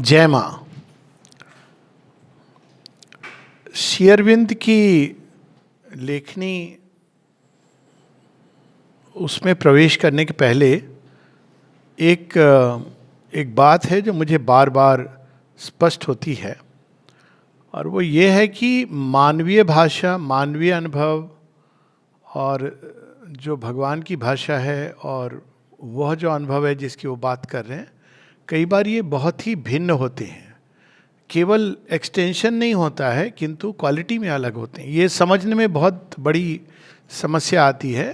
जय माँ। श्री अरविंद की लेखनी उसमें प्रवेश करने के पहले एक एक बात है जो मुझे बार बार स्पष्ट होती है, और वो ये है कि मानवीय भाषा, मानवीय अनुभव और जो भगवान की भाषा है और वह जो अनुभव है जिसकी वो बात कर रहे हैं, कई बार ये बहुत ही भिन्न होते हैं। केवल एक्सटेंशन नहीं होता है किंतु क्वालिटी में अलग होते हैं। ये समझने में बहुत बड़ी समस्या आती है।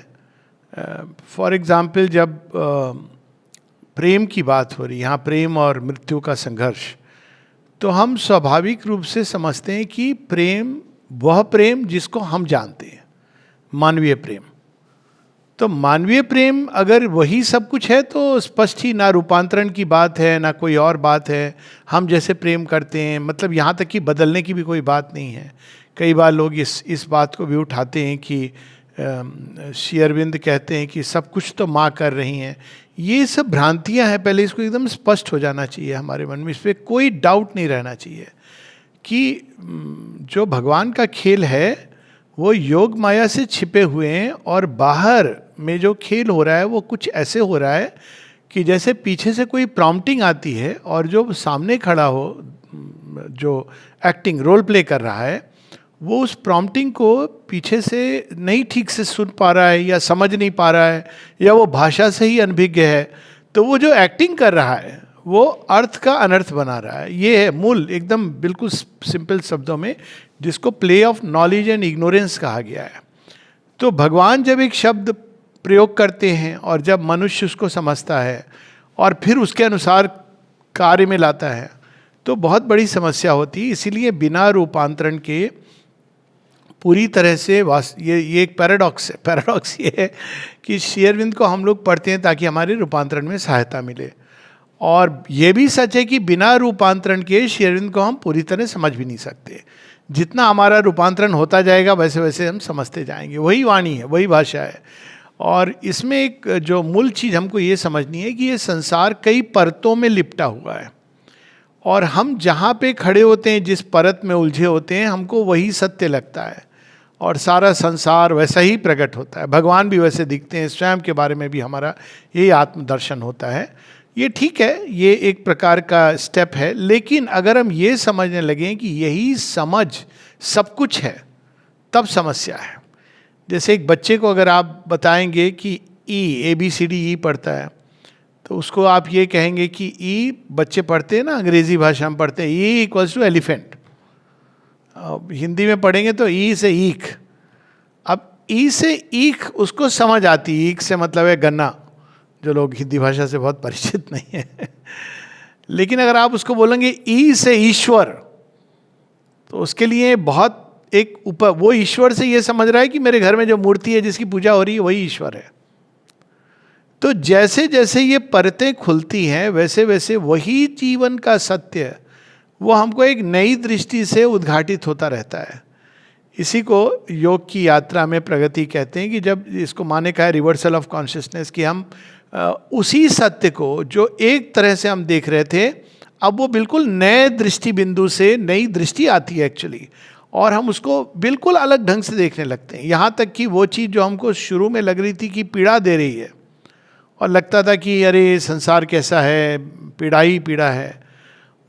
फॉर एग्ज़ाम्पल, जब प्रेम की बात हो रही, यहाँ प्रेम और मृत्यु का संघर्ष, तो हम स्वाभाविक रूप से समझते हैं कि प्रेम वह प्रेम जिसको हम जानते हैं, मानवीय प्रेम। तो मानवीय प्रेम अगर वही सब कुछ है तो स्पष्ट ही ना रूपांतरण की बात है ना कोई और बात है। हम जैसे प्रेम करते हैं, मतलब यहाँ तक कि बदलने की भी कोई बात नहीं है। कई बार लोग इस बात को भी उठाते हैं कि श्री अरविंद कहते हैं कि सब कुछ तो माँ कर रही हैं। ये सब भ्रांतियाँ हैं। पहले इसको एकदम स्पष्ट हो जाना चाहिए हमारे मन में, इस पर कोई डाउट नहीं रहना चाहिए कि जो भगवान का खेल है वो योग माया से छिपे हुए हैं, और बाहर में जो खेल हो रहा है वो कुछ ऐसे हो रहा है कि जैसे पीछे से कोई प्रॉम्प्टिंग आती है और जो सामने खड़ा हो, जो एक्टिंग रोल प्ले कर रहा है, वो उस प्रॉम्प्टिंग को पीछे से नहीं ठीक से सुन पा रहा है या समझ नहीं पा रहा है, या वो भाषा से ही अनभिज्ञ है। तो वो जो एक्टिंग कर रहा है वो अर्थ का अनर्थ बना रहा है। ये है मूल, एकदम बिल्कुल सिंपल शब्दों में, जिसको play of knowledge and ignorance कहा गया है। तो भगवान जब एक शब्द प्रयोग करते हैं और जब मनुष्य उसको समझता है और फिर उसके अनुसार कार्य में लाता है, तो बहुत बड़ी समस्या होती है। इसीलिए बिना रूपांतरण के पूरी तरह से ये एक पैराडॉक्स है। पैराडॉक्स ये है कि श्री अरविंद को हम लोग पढ़ते हैं ताकि हमारे रूपांतरण में सहायता मिले, और ये भी सच है कि बिना रूपांतरण के श्री अरविंद को हम पूरी तरह समझ भी नहीं सकते। जितना हमारा रूपांतरण होता जाएगा वैसे वैसे हम समझते जाएंगे। वही वाणी है, वही भाषा है। और इसमें एक जो मूल चीज़ हमको ये समझनी है कि ये संसार कई परतों में लिपटा हुआ है, और हम जहाँ पे खड़े होते हैं, जिस परत में उलझे होते हैं, हमको वही सत्य लगता है, और सारा संसार वैसा ही प्रकट होता है। भगवान भी वैसे दिखते हैं, स्वयं के बारे में भी हमारा यही आत्मदर्शन होता है। ये ठीक है, ये एक प्रकार का स्टेप है। लेकिन अगर हम ये समझने लगें कि यही समझ सब कुछ है, तब समस्या है। जैसे एक बच्चे को अगर आप बताएंगे कि ABCD पढ़ता है, तो उसको आप ये कहेंगे कि बच्चे पढ़ते हैं ना, अंग्रेजी भाषा में पढ़ते हैं, E = एलिफेंट। हिंदी में पढ़ेंगे तो से ईख। अब से ईख उसको समझ आती है। ईख से मतलब है गन्ना, जो लोग हिंदी भाषा से बहुत परिचित नहीं है। लेकिन अगर आप उसको बोलेंगे से ईश्वर, तो उसके लिए बहुत एक ऊपर, वो ईश्वर से ये समझ रहा है कि मेरे घर में जो मूर्ति है जिसकी पूजा हो रही है वही ईश्वर है। तो जैसे जैसे ये परतें खुलती हैं वैसे वैसे वही जीवन का सत्य वो हमको एक नई दृष्टि से उद्घाटित होता रहता है। इसी को योग की यात्रा में प्रगति कहते हैं, कि जब इसको माने का है रिवर्सल ऑफ कॉन्शियसनेस, कि हम उसी सत्य को जो एक तरह से हम देख रहे थे, अब वो बिल्कुल नए दृष्टि बिंदु से नई दृष्टि आती है एक्चुअली, और हम उसको बिल्कुल अलग ढंग से देखने लगते हैं। यहाँ तक कि वो चीज़ जो हमको शुरू में लग रही थी कि पीड़ा दे रही है, और लगता था कि अरे संसार कैसा है, पीड़ा ही पीड़ा है,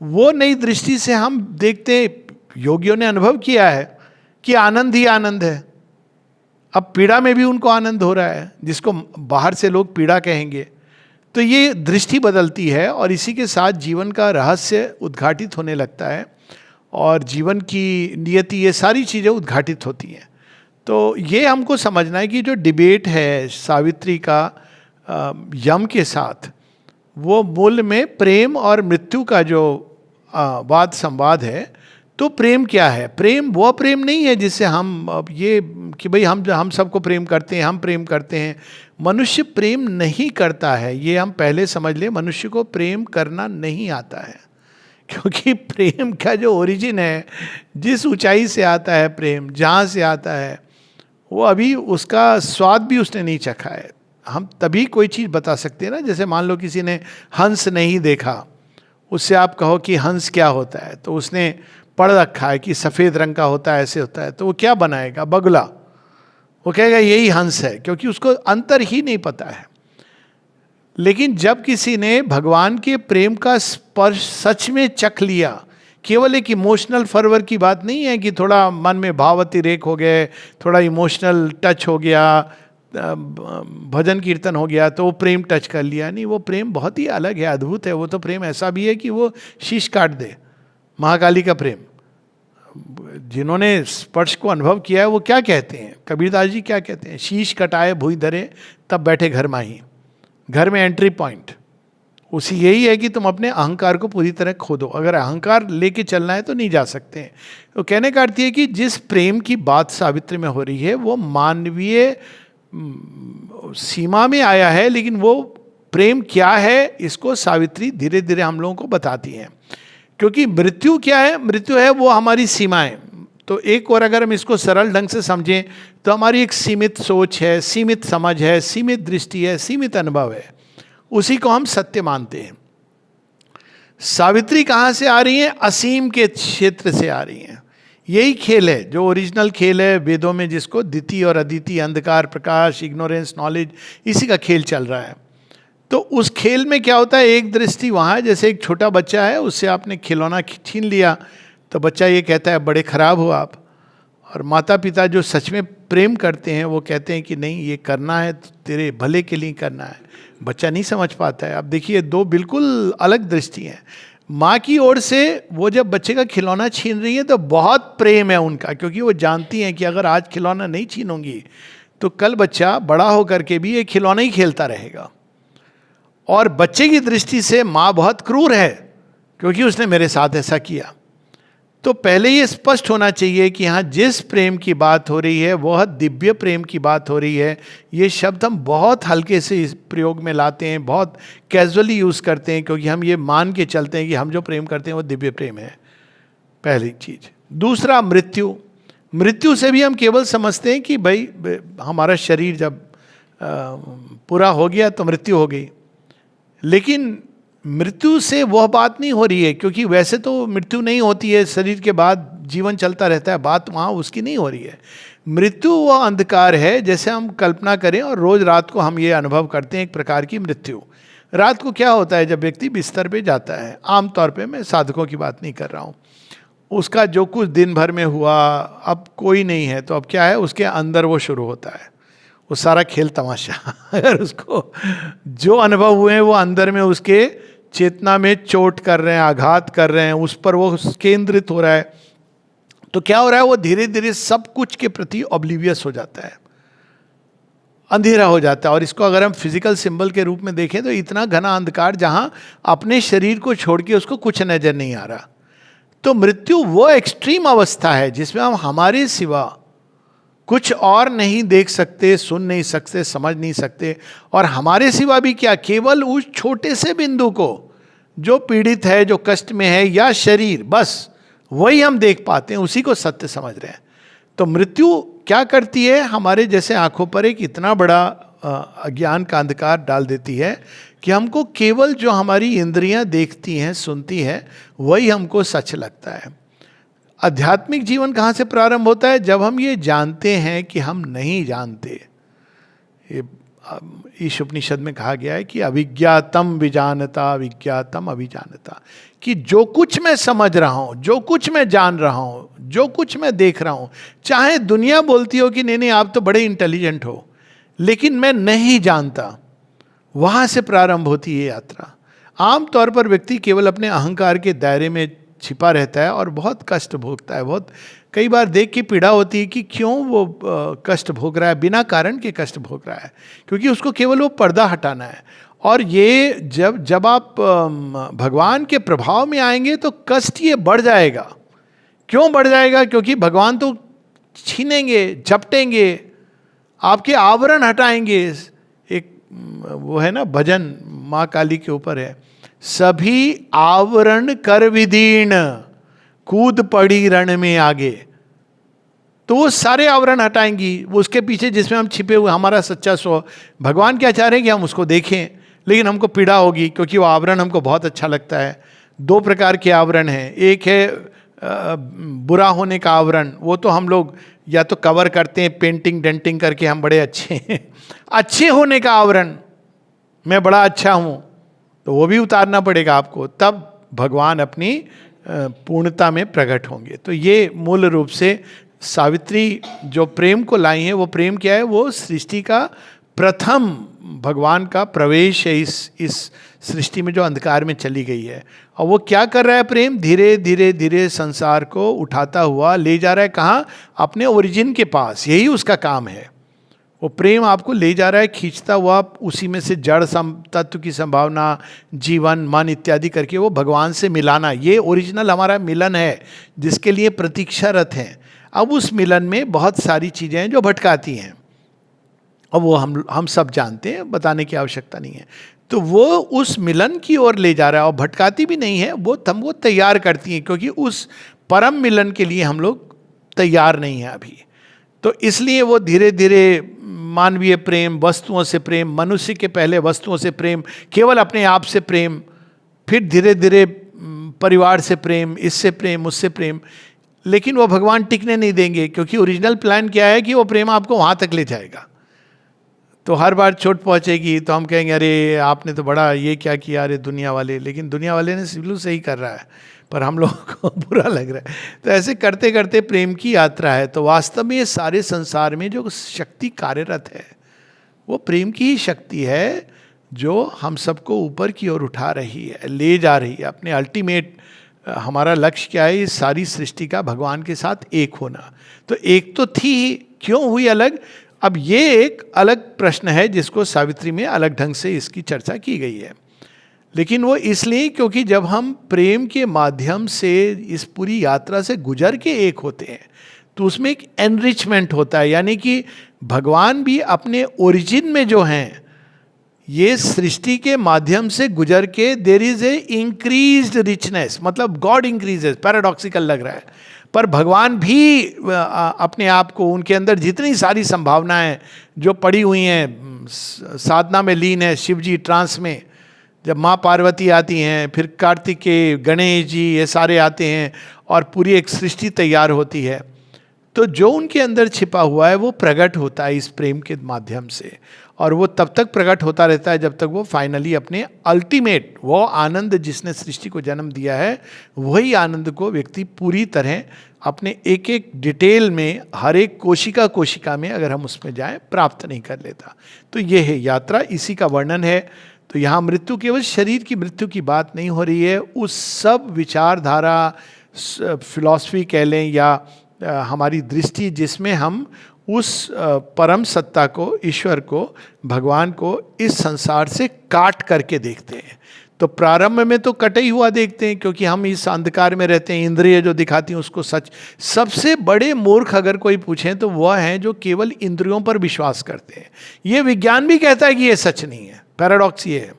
वो नई दृष्टि से हम देखते। योगियों ने अनुभव किया है कि आनंद ही आनंद है। अब पीड़ा में भी उनको आनंद हो रहा है, जिसको बाहर से लोग पीड़ा कहेंगे। तो ये दृष्टि बदलती है, और इसी के साथ जीवन का रहस्य उद्घाटित होने लगता है, और जीवन की नियति, ये सारी चीज़ें उद्घाटित होती हैं। तो ये हमको समझना है कि जो डिबेट है सावित्री का यम के साथ, वो मूल में प्रेम और मृत्यु का जो वाद संवाद है। तो प्रेम क्या है? प्रेम वो प्रेम नहीं है जिससे हम ये कि भाई हम सबको प्रेम करते हैं, हम प्रेम करते हैं। मनुष्य प्रेम नहीं करता है, ये हम पहले समझ लें। मनुष्य को प्रेम करना नहीं आता है, क्योंकि प्रेम का जो ओरिजिन है, जिस ऊंचाई से आता है प्रेम, जहाँ से आता है, वो अभी उसका स्वाद भी उसने नहीं चखा है। हम तभी कोई चीज़ बता सकते हैं ना। जैसे मान लो किसी ने हंस नहीं देखा, उससे आप कहो कि हंस क्या होता है, तो उसने पढ़ रखा है कि सफ़ेद रंग का होता है, ऐसे होता है, तो वो क्या बनाएगा? बगुला। वो कहेगा यही हंस है, क्योंकि उसको अंतर ही नहीं पता है। लेकिन जब किसी ने भगवान के प्रेम का स्पर्श सच में चख लिया, केवल एक इमोशनल फर्वर की बात नहीं है कि थोड़ा मन में भाव अतिरेक हो गए, थोड़ा इमोशनल टच हो गया, भजन कीर्तन हो गया तो वो प्रेम टच कर लिया, नहीं, वो प्रेम बहुत ही अलग है, अद्भुत है। वो तो प्रेम ऐसा भी है कि वो शीश काट दे। महाकाली का प्रेम, जिन्होंने स्पर्श को अनुभव किया है वो क्या कहते हैं, कबीरदास जी क्या कहते हैं? शीश कटाए भुई धरे तब बैठे घर माही। घर में एंट्री पॉइंट उसी यही है कि तुम अपने अहंकार को पूरी तरह खो दो। अगर अहंकार लेके चलना है तो नहीं जा सकते हैं। तो कहने का अर्थ ये कि जिस प्रेम की बात सावित्री में हो रही है वो मानवीय सीमा में आया है, लेकिन वो प्रेम क्या है इसको सावित्री धीरे धीरे हम लोगों को बताती है। क्योंकि मृत्यु क्या है? मृत्यु है वो हमारी सीमाएं। तो एक और अगर हम इसको सरल ढंग से समझें तो हमारी एक सीमित सोच है, सीमित समझ है, सीमित दृष्टि है, सीमित अनुभव है, उसी को हम सत्य मानते हैं। सावित्री कहाँ से आ रही है? असीम के क्षेत्र से आ रही हैं। यही खेल है जो ओरिजिनल खेल है वेदों में, जिसको द्वितीय और अद्वितीय, अंधकार प्रकाश, इग्नोरेंस नॉलेज, इसी का खेल चल रहा है। तो उस खेल में क्या होता है, एक दृष्टि वहाँ है, जैसे एक छोटा बच्चा है, उससे आपने खिलौना छीन लिया तो बच्चा ये कहता है बड़े खराब हो आप। और माता पिता जो सच में प्रेम करते हैं वो कहते हैं कि नहीं, ये करना है तो तेरे भले के लिए करना है। बच्चा नहीं समझ पाता है। अब देखिए, दो बिल्कुल अलग दृष्टि हैं। माँ की ओर से वो जब बच्चे का खिलौना छीन रही है तो बहुत प्रेम है उनका, क्योंकि वो जानती हैं कि अगर आज खिलौना नहीं छीनूंगी तो कल बच्चा बड़ा होकर के भी ये खिलौना ही खेलता रहेगा। और बच्चे की दृष्टि से माँ बहुत क्रूर है क्योंकि उसने मेरे साथ ऐसा किया। तो पहले ये स्पष्ट होना चाहिए कि हाँ, जिस प्रेम की बात हो रही है वह दिव्य प्रेम की बात हो रही है। ये शब्द हम बहुत हल्के से इस प्रयोग में लाते हैं, बहुत कैजुअली यूज़ करते हैं, क्योंकि हम ये मान के चलते हैं कि हम जो प्रेम करते हैं वो दिव्य प्रेम है, पहली चीज़। दूसरा, मृत्यु। मृत्यु से भी हम केवल समझते हैं कि भाई हमारा शरीर जब पूरा हो गया तो मृत्यु हो गई, लेकिन मृत्यु से वह बात नहीं हो रही है, क्योंकि वैसे तो मृत्यु नहीं होती है, शरीर के बाद जीवन चलता रहता है, बात वहाँ उसकी नहीं हो रही है। मृत्यु वह अंधकार है, जैसे हम कल्पना करें और रोज रात को हम ये अनुभव करते हैं एक प्रकार की मृत्यु। रात को क्या होता है जब व्यक्ति बिस्तर पे जाता है, आमतौर पे मैं साधकों की बात नहीं कर रहा हूँ, उसका जो कुछ दिन भर में हुआ अब कोई नहीं है, तो अब क्या है, उसके अंदर वो शुरू होता है वो सारा खेल तमाशा। अगर उसको जो अनुभव हुए हैं वो अंदर में उसके चेतना में चोट कर रहे हैं, आघात कर रहे हैं, उस पर वो केंद्रित हो रहा है, तो क्या हो रहा है, वो धीरे धीरे सब कुछ के प्रति ऑब्लिवियस हो जाता है, अंधेरा हो जाता है। और इसको अगर हम फिजिकल सिंबल के रूप में देखें तो इतना घना अंधकार जहां अपने शरीर को छोड़ के उसको कुछ नजर नहीं आ रहा। तो मृत्यु वो एक्सट्रीम अवस्था है जिसमें हम हमारे सिवा कुछ और नहीं देख सकते, सुन नहीं सकते, समझ नहीं सकते, और हमारे सिवा भी क्या, केवल उस छोटे से बिंदु को जो पीड़ित है, जो कष्ट में है, या शरीर, बस वही हम देख पाते हैं, उसी को सत्य समझ रहे हैं। तो मृत्यु क्या करती है, हमारे जैसे आंखों पर एक इतना बड़ा अज्ञान का अंधकार डाल देती है कि हमको केवल जो हमारी इंद्रियां देखती हैं, सुनती हैं, वही हमको सच लगता है। आध्यात्मिक जीवन कहाँ से प्रारंभ होता है? जब हम ये जानते हैं कि हम नहीं जानते। ये ईश उपनिषद में कहा गया है कि अविज्ञातम विजानता, विज्ञातम अभिजानता, कि जो कुछ मैं समझ रहा हूँ, जो कुछ मैं जान रहा हूँ, जो कुछ मैं देख रहा हूँ, चाहे दुनिया बोलती हो कि नहीं नहीं आप तो बड़े इंटेलिजेंट हो, लेकिन मैं नहीं जानता, वहाँ से प्रारंभ होती है यात्रा। आमतौर पर व्यक्ति केवल अपने अहंकार के दायरे में छिपा रहता है और बहुत कष्ट भोगता है। बहुत कई बार देख के पीड़ा होती है कि क्यों वो कष्ट भोग रहा है, बिना कारण के कष्ट भोग रहा है, क्योंकि उसको केवल वो पर्दा हटाना है। और ये जब आप भगवान के प्रभाव में आएंगे तो कष्ट ये बढ़ जाएगा। क्यों बढ़ जाएगा? क्योंकि भगवान तो छीनेंगे, झपटेंगे, आपके आवरण हटाएंगे। एक वो है ना भजन, माँ काली के ऊपर है, सभी आवरण कर विदीर्ण, कूद पड़ी रण में आगे। तो वो सारे आवरण हटाएंगी, वो उसके पीछे जिसमें हम छिपे हुए, हमारा सच्चा स्व। भगवान क्या चाह रहे हैं कि हम उसको देखें, लेकिन हमको पीड़ा होगी क्योंकि वो आवरण हमको बहुत अच्छा लगता है। दो प्रकार के आवरण हैं। एक है बुरा होने का आवरण, वो तो हम लोग या तो कवर करते हैं पेंटिंग डेंटिंग करके, हम बड़े अच्छे हैं। अच्छे होने का आवरण, मैं बड़ा अच्छा हूं, तो वो भी उतारना पड़ेगा आपको, तब भगवान अपनी पूर्णता में प्रकट होंगे। तो ये मूल रूप से सावित्री जो प्रेम को लाई है, वो प्रेम क्या है? वो सृष्टि का प्रथम भगवान का प्रवेश है इस सृष्टि में जो अंधकार में चली गई है। और वो क्या कर रहा है? प्रेम धीरे धीरे धीरे संसार को उठाता हुआ ले जा रहा है। कहाँ? अपने ओरिजिन के पास। यही उसका काम है। वो प्रेम आपको ले जा रहा है खींचता हुआ, उसी में से जड़ तत्व की संभावना, जीवन, मन इत्यादि करके वो भगवान से मिलाना। ये ओरिजिनल हमारा मिलन है जिसके लिए प्रतीक्षारत हैं। अब उस मिलन में बहुत सारी चीज़ें हैं जो भटकाती हैं, और वो हम सब जानते हैं, बताने की आवश्यकता नहीं है। तो वो उस मिलन की ओर ले जा रहा है, और भटकाती भी नहीं है, वो हमको तैयार करती हैं, क्योंकि उस परम मिलन के लिए हम लोग तैयार नहीं हैं अभी। तो इसलिए वो धीरे धीरे मानवीय प्रेम, वस्तुओं से प्रेम, मनुष्य के पहले वस्तुओं से प्रेम, केवल अपने आप से प्रेम, फिर धीरे धीरे परिवार से प्रेम, इससे प्रेम, उससे प्रेम। लेकिन वो भगवान टिकने नहीं देंगे, क्योंकि ओरिजिनल प्लान क्या है कि वो प्रेम आपको वहाँ तक ले जाएगा। तो हर बार चोट पहुँचेगी तो हम कहेंगे अरे आपने तो बड़ा ये क्या किया, अरे दुनिया वाले। लेकिन दुनिया वाले ने बिल्कुल सही कर रहा है, पर हम लोगों को बुरा लग रहा है। तो ऐसे करते करते प्रेम की यात्रा है। तो वास्तव में ये सारे संसार में जो शक्ति कार्यरत है, वो प्रेम की ही शक्ति है, जो हम सबको ऊपर की ओर उठा रही है, ले जा रही है अपने अल्टीमेट। हमारा लक्ष्य क्या है? इस सारी सृष्टि का भगवान के साथ एक होना। तो एक तो थी ही, क्यों हुई अलग? अब ये एक अलग प्रश्न है जिसको सावित्री में अलग ढंग से इसकी चर्चा की गई है। लेकिन वो इसलिए क्योंकि जब हम प्रेम के माध्यम से इस पूरी यात्रा से गुजर के एक होते हैं, तो उसमें एक एनरिचमेंट होता है। यानी कि भगवान भी अपने ओरिजिन में जो हैं, ये सृष्टि के माध्यम से गुजर के there is a increased richness, मतलब गॉड इंक्रीजेस। पैराडॉक्सिकल लग रहा है, पर भगवान भी अपने आप को, उनके अंदर जितनी सारी संभावनाएं जो पड़ी हुई हैं, साधना में लीन है। शिव जी ट्रांस में, जब माँ पार्वती आती हैं, फिर कार्तिकेय, गणेश जी, ये सारे आते हैं और पूरी एक सृष्टि तैयार होती है। तो जो उनके अंदर छिपा हुआ है वो प्रकट होता है इस प्रेम के माध्यम से, और वो तब तक प्रकट होता रहता है जब तक वो फाइनली अपने अल्टीमेट, वो आनंद जिसने सृष्टि को जन्म दिया है, वही आनंद को व्यक्ति पूरी तरह अपने एक एक डिटेल में, हर एक कोशिका कोशिका में अगर हम उसमें जाएं, प्राप्त नहीं कर लेता। तो ये है यात्रा, इसी का वर्णन है। तो यहाँ मृत्यु केवल शरीर की मृत्यु की बात नहीं हो रही है, उस सब विचारधारा, फिलॉसफी कह लें, या हमारी दृष्टि जिसमें हम उस परम सत्ता को, ईश्वर को, भगवान को इस संसार से काट करके देखते हैं। तो प्रारंभ में तो कटे ही हुआ देखते हैं, क्योंकि हम इस अंधकार में रहते हैं। इंद्रिय जो दिखाती हैं उसको सच। सबसे बड़े मूर्ख अगर कोई पूछें तो वह हैं जो केवल इंद्रियों पर विश्वास करते हैं। ये विज्ञान भी कहता है कि ये सच नहीं है। पैराडॉक्स ये है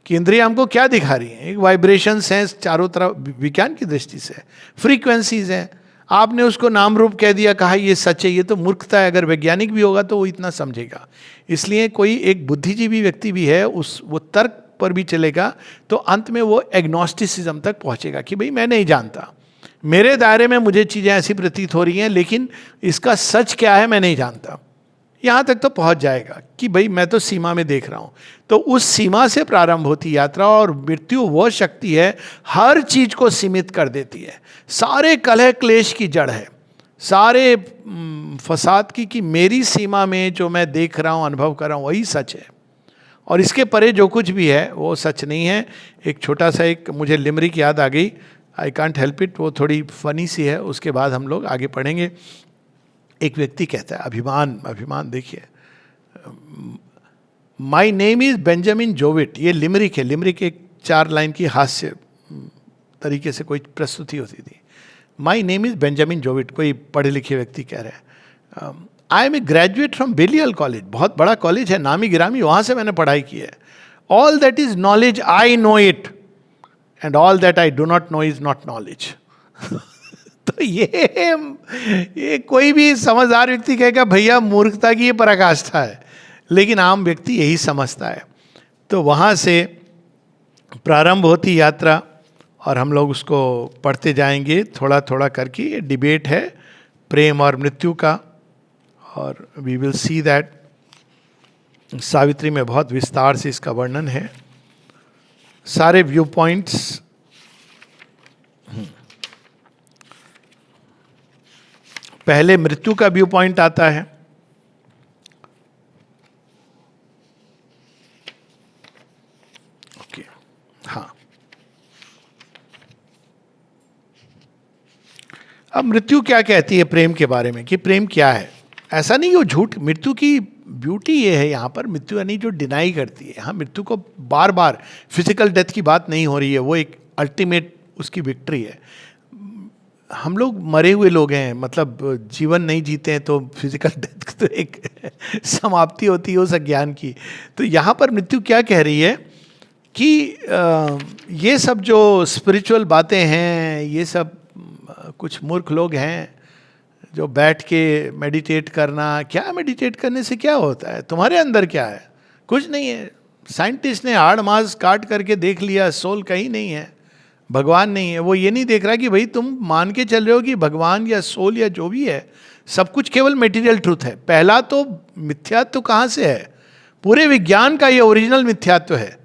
कि इंद्रिय हमको क्या दिखा रही हैं? एक वाइब्रेशंस हैं चारों तरफ, विज्ञान की दृष्टि से फ्रीक्वेंसीज हैं। आपने उसको नाम रूप कह दिया, कहा ये सच है। ये तो मूर्खता है। अगर वैज्ञानिक भी होगा तो वो इतना समझेगा। इसलिए कोई एक बुद्धिजीवी व्यक्ति भी है, वो तर्क पर भी चलेगा, तो अंत में वो एग्नोस्टिसिज्म तक पहुंचेगा कि भाई मैं नहीं जानता, मेरे दायरे में मुझे चीज़ें ऐसी प्रतीत हो रही हैं, लेकिन इसका सच क्या है मैं नहीं जानता। यहाँ तक तो पहुँच जाएगा कि भाई मैं तो सीमा में देख रहा हूँ। तो उस सीमा से प्रारंभ होती यात्रा, और मृत्यु वो शक्ति है हर चीज को सीमित कर देती है। सारे कलह क्लेश की जड़ है, सारे फसाद की, कि मेरी सीमा में जो मैं देख रहा हूँ, अनुभव कर रहा हूँ, वही सच है, और इसके परे जो कुछ भी है वो सच नहीं है। एक छोटा सा एक मुझे लिमरिक याद आ गई, आई कांट हेल्प इट, वो थोड़ी फनी सी है, उसके बाद हम लोग आगे पढ़ेंगे। एक व्यक्ति कहता है, अभिमान देखिए, माई नेम इज बेंजामिन जोविट। ये लिमरिक है। लिमरिक एक 4 लाइन की हास्य तरीके से कोई प्रस्तुति होती थी। My name is Benjamin Jowett, कोई पढ़े लिखे व्यक्ति कह रहे हैं। I am a graduate from Balliol college, बहुत बड़ा कॉलेज है, नामी गिरामी, वहाँ से मैंने पढ़ाई की है। All that is knowledge I know it, and all that I do not know is not knowledge. तो ये कोई भी समझदार व्यक्ति कहेगा भैया मूर्खता की ये पराकाष्ठा है, लेकिन आम व्यक्ति यही समझता है। तो वहाँ से प्रारंभ होती यात्रा, और हम लोग उसको पढ़ते जाएंगे थोड़ा थोड़ा करके. ये डिबेट है प्रेम और मृत्यु का, और we will see that Savitri में बहुत विस्तार से इसका वर्णन है. सारे व्यू पॉइंट्स पहले मृत्यु का व्यू पॉइंट आता है. ओके, हाँ. अब मृत्यु क्या कहती है प्रेम के बारे में, कि प्रेम क्या है. ऐसा नहीं वो झूठ, मृत्यु की ब्यूटी ये है यहाँ पर, मृत्यु यानी जो डिनाई करती है. हाँ, मृत्यु को बार बार फिजिकल डेथ की बात नहीं हो रही है, वो एक अल्टीमेट उसकी विक्ट्री है. हम लोग मरे हुए लोग हैं, मतलब जीवन नहीं जीते हैं, तो फिजिकल डेथ तो एक समाप्ति होती है उस अज्ञान की. तो यहाँ पर मृत्यु क्या कह रही है कि ये सब जो स्पिरिचुअल बातें हैं, ये सब कुछ मूर्ख लोग हैं जो बैठ के मेडिटेट करना. क्या मेडिटेट करने से क्या होता है, तुम्हारे अंदर क्या है, कुछ नहीं है. साइंटिस्ट ने हाड़ मांस काट करके देख लिया, सोल कहीं नहीं है, भगवान नहीं है. वो ये नहीं देख रहा कि भाई तुम मान के चल रहे हो कि भगवान या सोल या जो भी है सब कुछ केवल मटेरियल ट्रूथ है. पहला तो मिथ्यात्व कहाँ से है, पूरे विज्ञान का ये ओरिजिनल मिथ्यात्व है.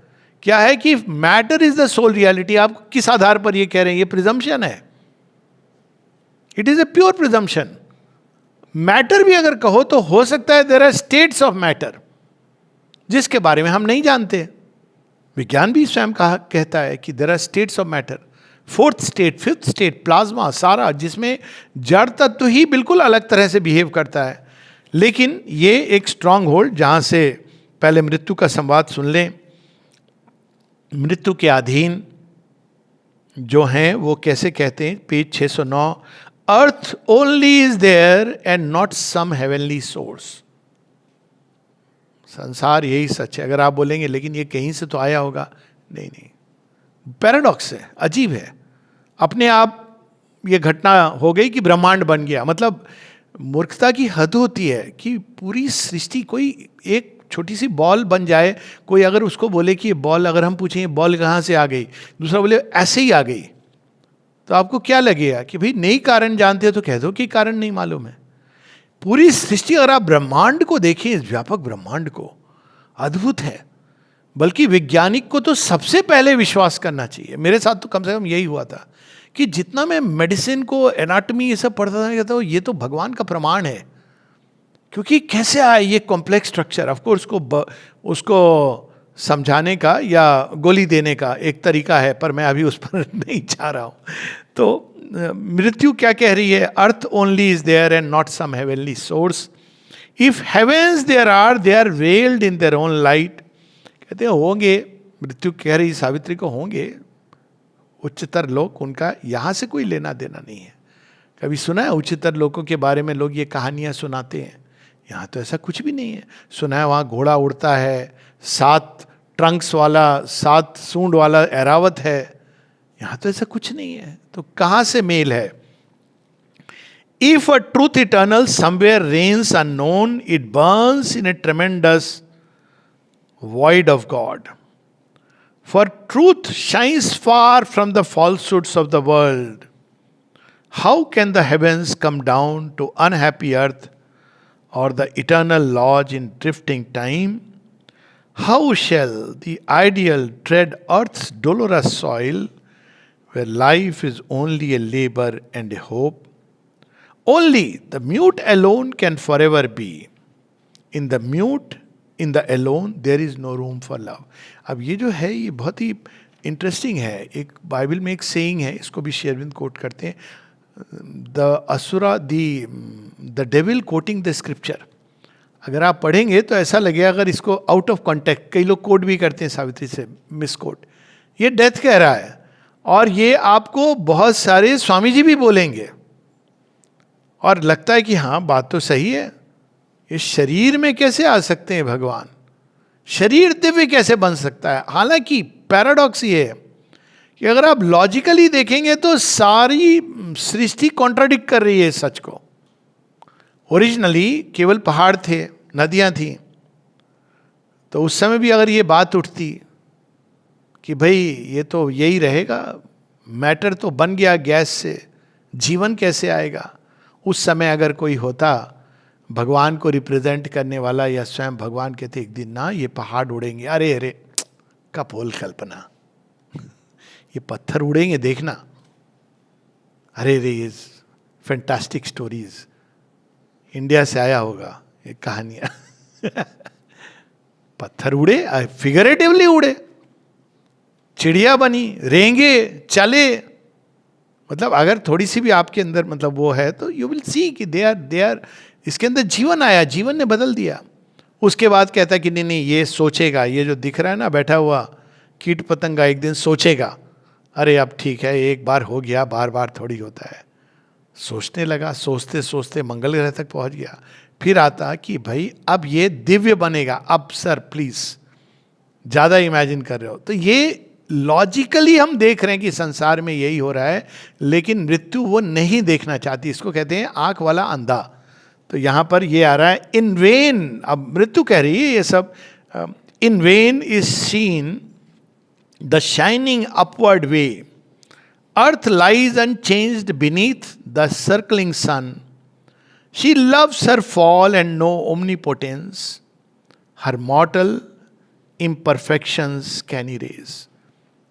क्या है कि matter is the sole reality. आप किस आधार पर ये कह रहे हैं, ये प्रिजम्पशन है. It is a pure presumption. Matter भी अगर कहो तो हो सकता है there are states of matter जिसके बारे में हम नहीं जानते. विज्ञान भी स्वयं कहता है कि there are states of matter. Fourth state, fifth state, plasma, सारा, जिसमें जड़ तत्व ही बिल्कुल अलग तरह से बिहेव करता है. लेकिन ये एक स्ट्रांग होल्ड, जहां से पहले मृत्यु का संवाद सुन लें. मृत्यु के अधीन जो हैं वो कैसे कहते हैं, page 609, earth only is there and not some heavenly source. संसार यही सच है. अगर आप बोलेंगे लेकिन ये कहीं से तो आया होगा, नहीं नहीं, पैराडॉक्स है, अजीब है. अपने आप ये घटना हो गई कि ब्रह्मांड बन गया. मतलब मूर्खता की हद होती है कि पूरी सृष्टि, कोई एक छोटी सी बॉल बन जाए, कोई अगर उसको बोले कि ये बॉल, अगर हम पूछें ये बॉल कहाँ से आ गई, दूसरा बोले ऐसे ही आ गई, तो आपको क्या लगेगा कि भाई नहीं कारण जानते हो तो कह दो कि कारण नहीं मालूम है. पूरी सृष्टि, अगर आप ब्रह्मांड को देखें, इस व्यापक ब्रह्मांड को, अद्भुत है. बल्कि वैज्ञानिक को तो सबसे पहले विश्वास करना चाहिए. मेरे साथ तो कम से कम यही हुआ था कि जितना मैं मेडिसिन को, एनाटॉमी, ये सब पढ़ता था, कहता हूँ ये तो भगवान का प्रमाण है. क्योंकि कैसे आए ये कॉम्प्लेक्स स्ट्रक्चर. ऑफकोर्स उसको समझाने का या गोली देने का एक तरीका है, पर मैं अभी उस पर नहीं जा रहा हूँ. तो मृत्यु क्या कह रही है, earth only is there and not some heavenly source. If heavens there are, they are veiled in their own light. कहते हैं होंगे, मृत्यु कह रही सावित्री को, होंगे उच्चतर लोक, उनका यहाँ से कोई लेना देना नहीं है. कभी सुना है उच्चतर लोकों के बारे में लोग ये कहानियाँ सुनाते हैं? यहाँ तो ऐसा कुछ भी नहीं है. सुना है वहाँ घोड़ा उड़ता है, 7 ट्रंक्स वाला, 7 सूंड वाला ऐरावत है. यहाँ तो ऐसा कुछ नहीं है. तो कहाँ से मेल है? If a truth eternal somewhere reigns unknown, it burns in a tremendous void of God. For truth shines far from the falsehoods of the world. How can the heavens come down to unhappy earth, or the eternal lodge in drifting time? How shall the ideal tread earth's dolorous soil, where life is only a labor and a hope? Only the mute alone can forever be. In the mute, in the alone, there is no room for love. अब ये जो है ये बहुत ही interesting है. एक Bible में एक सेइंग है, इसको भी शेरविंद कोट करते हैं, the Asura the devil quoting the scripture. अगर आप पढ़ेंगे तो ऐसा लगेगा, अगर इसको आउट ऑफ कॉन्टेक्ट, कई लोग कोट भी करते हैं सावित्री से मिस कोट, ये डेथ कह रहा है. और ये आपको बहुत सारे स्वामी जी भी बोलेंगे, और लगता है कि हाँ बात तो सही है. ये शरीर में कैसे आ सकते हैं भगवान, शरीर दिव्य कैसे बन सकता है? हालांकि पैराडॉक्स ये है कि अगर आप लॉजिकली देखेंगे तो सारी सृष्टि कॉन्ट्राडिक्ट कर रही है इस सच को. ओरिजिनली केवल पहाड़ थे, नदियां थी, तो उस समय भी अगर ये बात उठती कि भाई ये तो यही रहेगा, मैटर तो बन गया गैस से, जीवन कैसे आएगा? उस समय अगर कोई होता भगवान को रिप्रेजेंट करने वाला, या स्वयं भगवान कहते एक दिन ना ये पहाड़ उड़ेंगे, अरे अरे कपोल कल्पना, ये पत्थर उड़ेंगे देखना, अरे रे ये फैंटास्टिक स्टोरीज, इंडिया से आया होगा ये कहानियां। पत्थर उड़े, फिगरेटिवली उड़े, चिड़िया बनी, रेंगे चले, मतलब अगर थोड़ी सी भी आपके अंदर मतलब वो है तो यू विल सी कि दे आर इसके अंदर जीवन आया, जीवन ने बदल दिया। उसके बाद कहता है कि नहीं नहीं ये सोचेगा, ये जो दिख रहा है ना बैठा हुआ कीट पतंगा एक दिन सोचेगा, अरे अब ठीक है एक बार हो गया, बार बार थोड़ी होता है। सोचने लगा, सोचते सोचते मंगल ग्रह तक पहुंच गया। फिर आता कि भाई अब ये दिव्य बनेगा, अब सर प्लीज ज्यादा इमेजिन कर रहे हो। तो ये लॉजिकली हम देख रहे हैं कि संसार में यही हो रहा है, लेकिन मृत्यु वो नहीं देखना चाहती, इसको कहते हैं आंख वाला अंधा। तो यहां पर ये आ रहा है इन वेन, अब मृत्यु कह रही है ये सब, in vain is seen the shining upward way, earth lies unchanged beneath the circling sun, she loves her fall and no omnipotence, her mortal imperfections can erase.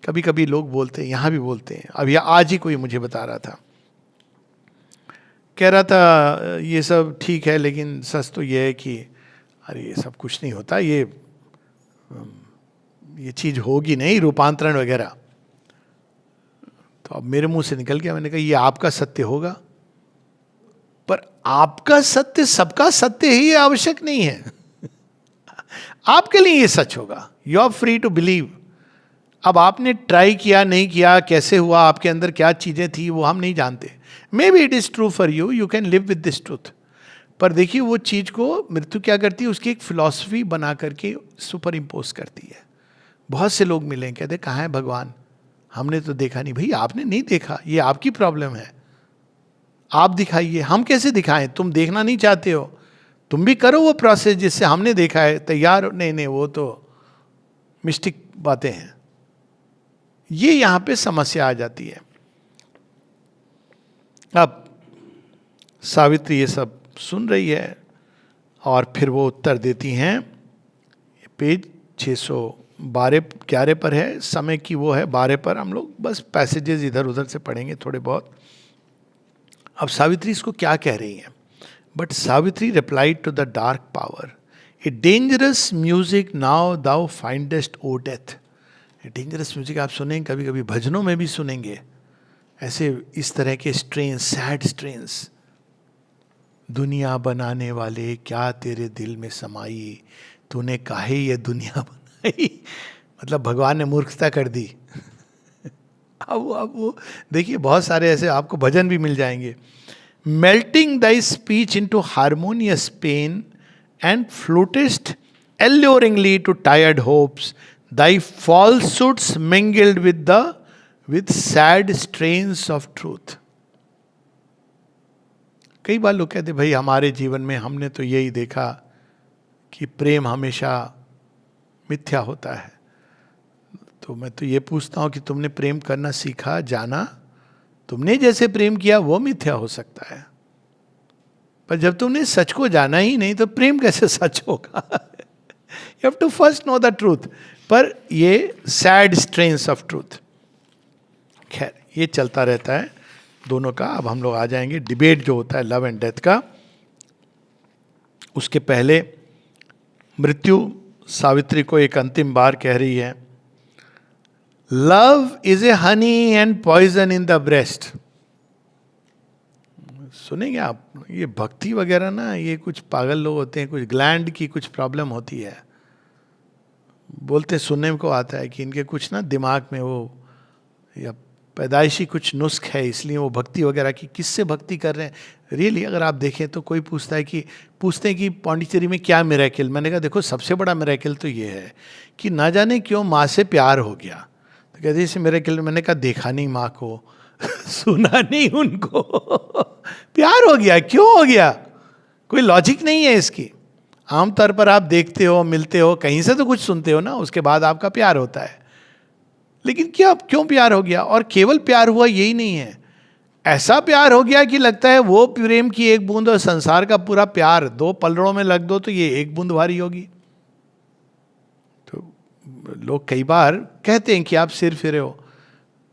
कभी कभी लोग बोलते हैं, यहां भी बोलते हैं, अब यह आज ही कोई मुझे बता रहा था, कह रहा था ये सब ठीक है लेकिन सच तो ये है कि अरे ये सब कुछ नहीं होता, ये चीज होगी नहीं, रूपांतरण वगैरह। तो अब मेरे मुंह से निकल गया, मैंने कहा ये आपका सत्य होगा, पर आपका सत्य सबका सत्य ही ये आवश्यक नहीं है। आपके लिए ये सच होगा, you are free to believe. अब आपने ट्राई किया नहीं किया, कैसे हुआ, आपके अंदर क्या चीजें थी वो हम नहीं जानते। May be it is true for you, you can live with this truth. पर देखिए वो चीज को मृत्यु क्या करती है, उसकी एक फिलॉसफी बना करके सुपर इम्पोज करती है। बहुत से लोग मिले, कहते कहाँ है भगवान, हमने तो देखा नहीं। भाई आपने नहीं देखा, ये आपकी प्रॉब्लम है, आप दिखाइए। हम कैसे दिखाएं? तुम देखना नहीं चाहते हो, तुम भी करो वो प्रोसेस जिससे हमने देखा है, तैयार नहीं नहीं वो तो मिस्टिक बातें हैं। ये यहां पे समस्या आ जाती है। अब सावित्री ये सब सुन रही है और फिर वो उत्तर देती हैं, पेज 612-11 पर है, समय की वो है 12 पर, हम लोग बस पैसेजेस इधर उधर से पढ़ेंगे थोड़े बहुत। अब सावित्री इसको क्या कह रही हैं? But Savitri replied to the dark power, a dangerous music now thou findest O death. Dangerous music आप सुनेंगे, कभी कभी भजनों में भी सुनेंगे ऐसे इस तरह के स्ट्रेन्स, सैड स्ट्रेन्स। दुनिया बनाने वाले क्या तेरे दिल में समाई, तूने काहे ये दुनिया बनाई। मतलब भगवान ने मूर्खता कर दी। अब वो देखिए बहुत सारे ऐसे आपको भजन भी मिल जाएंगे। Melting thy speech into harmonious pain and flutist alluringly to tired hopes, thy falsehoods mingled with sad strains of truth. कई बार लोग कहते भाई हमारे जीवन में हमने तो यही देखा कि प्रेम हमेशा मिथ्या होता है। तो मैं तो ये पूछता हूं कि तुमने प्रेम करना सीखा, जाना? तुमने जैसे प्रेम किया वो मिथ्या हो सकता है, पर जब तुमने सच को जाना ही नहीं तो प्रेम कैसे सच होगा? You have to first know the truth. पर ये sad strains of truth, खैर ये चलता रहता है दोनों का। अब हम लोग आ जाएंगे डिबेट जो होता है लव एंड डेथ का। उसके पहले मृत्यु सावित्री को एक अंतिम बार कह रही है, love is a honey and poison in the breast. सुनेंगे आप, ये भक्ति वगैरह ना, ये कुछ पागल लोग होते हैं, कुछ ग्लैंड की कुछ प्रॉब्लम होती है, बोलते सुनने को आता है कि इनके कुछ ना दिमाग में वो या पैदाइशी कुछ नुस्ख है, इसलिए वो भक्ति वगैरह की। किससे भक्ति कर रहे हैं रियली? अगर आप देखें तो कोई पूछते हैं कि पौंडीचेरी में क्या मिरेकल। मैंने कहा देखो सबसे बड़ा मिरेकल तो ये है कि ना जाने क्यों माँ से प्यार हो गया। तो कहते इसे मिरेकल, मैंने कहा देखा नहीं माँ को, सुना नहीं उनको, प्यार हो गया। क्यों हो गया? कोई लॉजिक नहीं है इसकी। आमतौर पर आप देखते हो, मिलते हो, कहीं से तो कुछ सुनते हो ना, उसके बाद आपका प्यार होता है। लेकिन क्या क्यों प्यार हो गया? और केवल प्यार हुआ यही नहीं है, ऐसा प्यार हो गया कि लगता है वो प्रेम की एक बूंद और संसार का पूरा प्यार दो पलड़ों में लग दो तो ये एक बूंद भारी होगी। तो लोग कई बार कहते हैं कि आप सिर फिरे हो,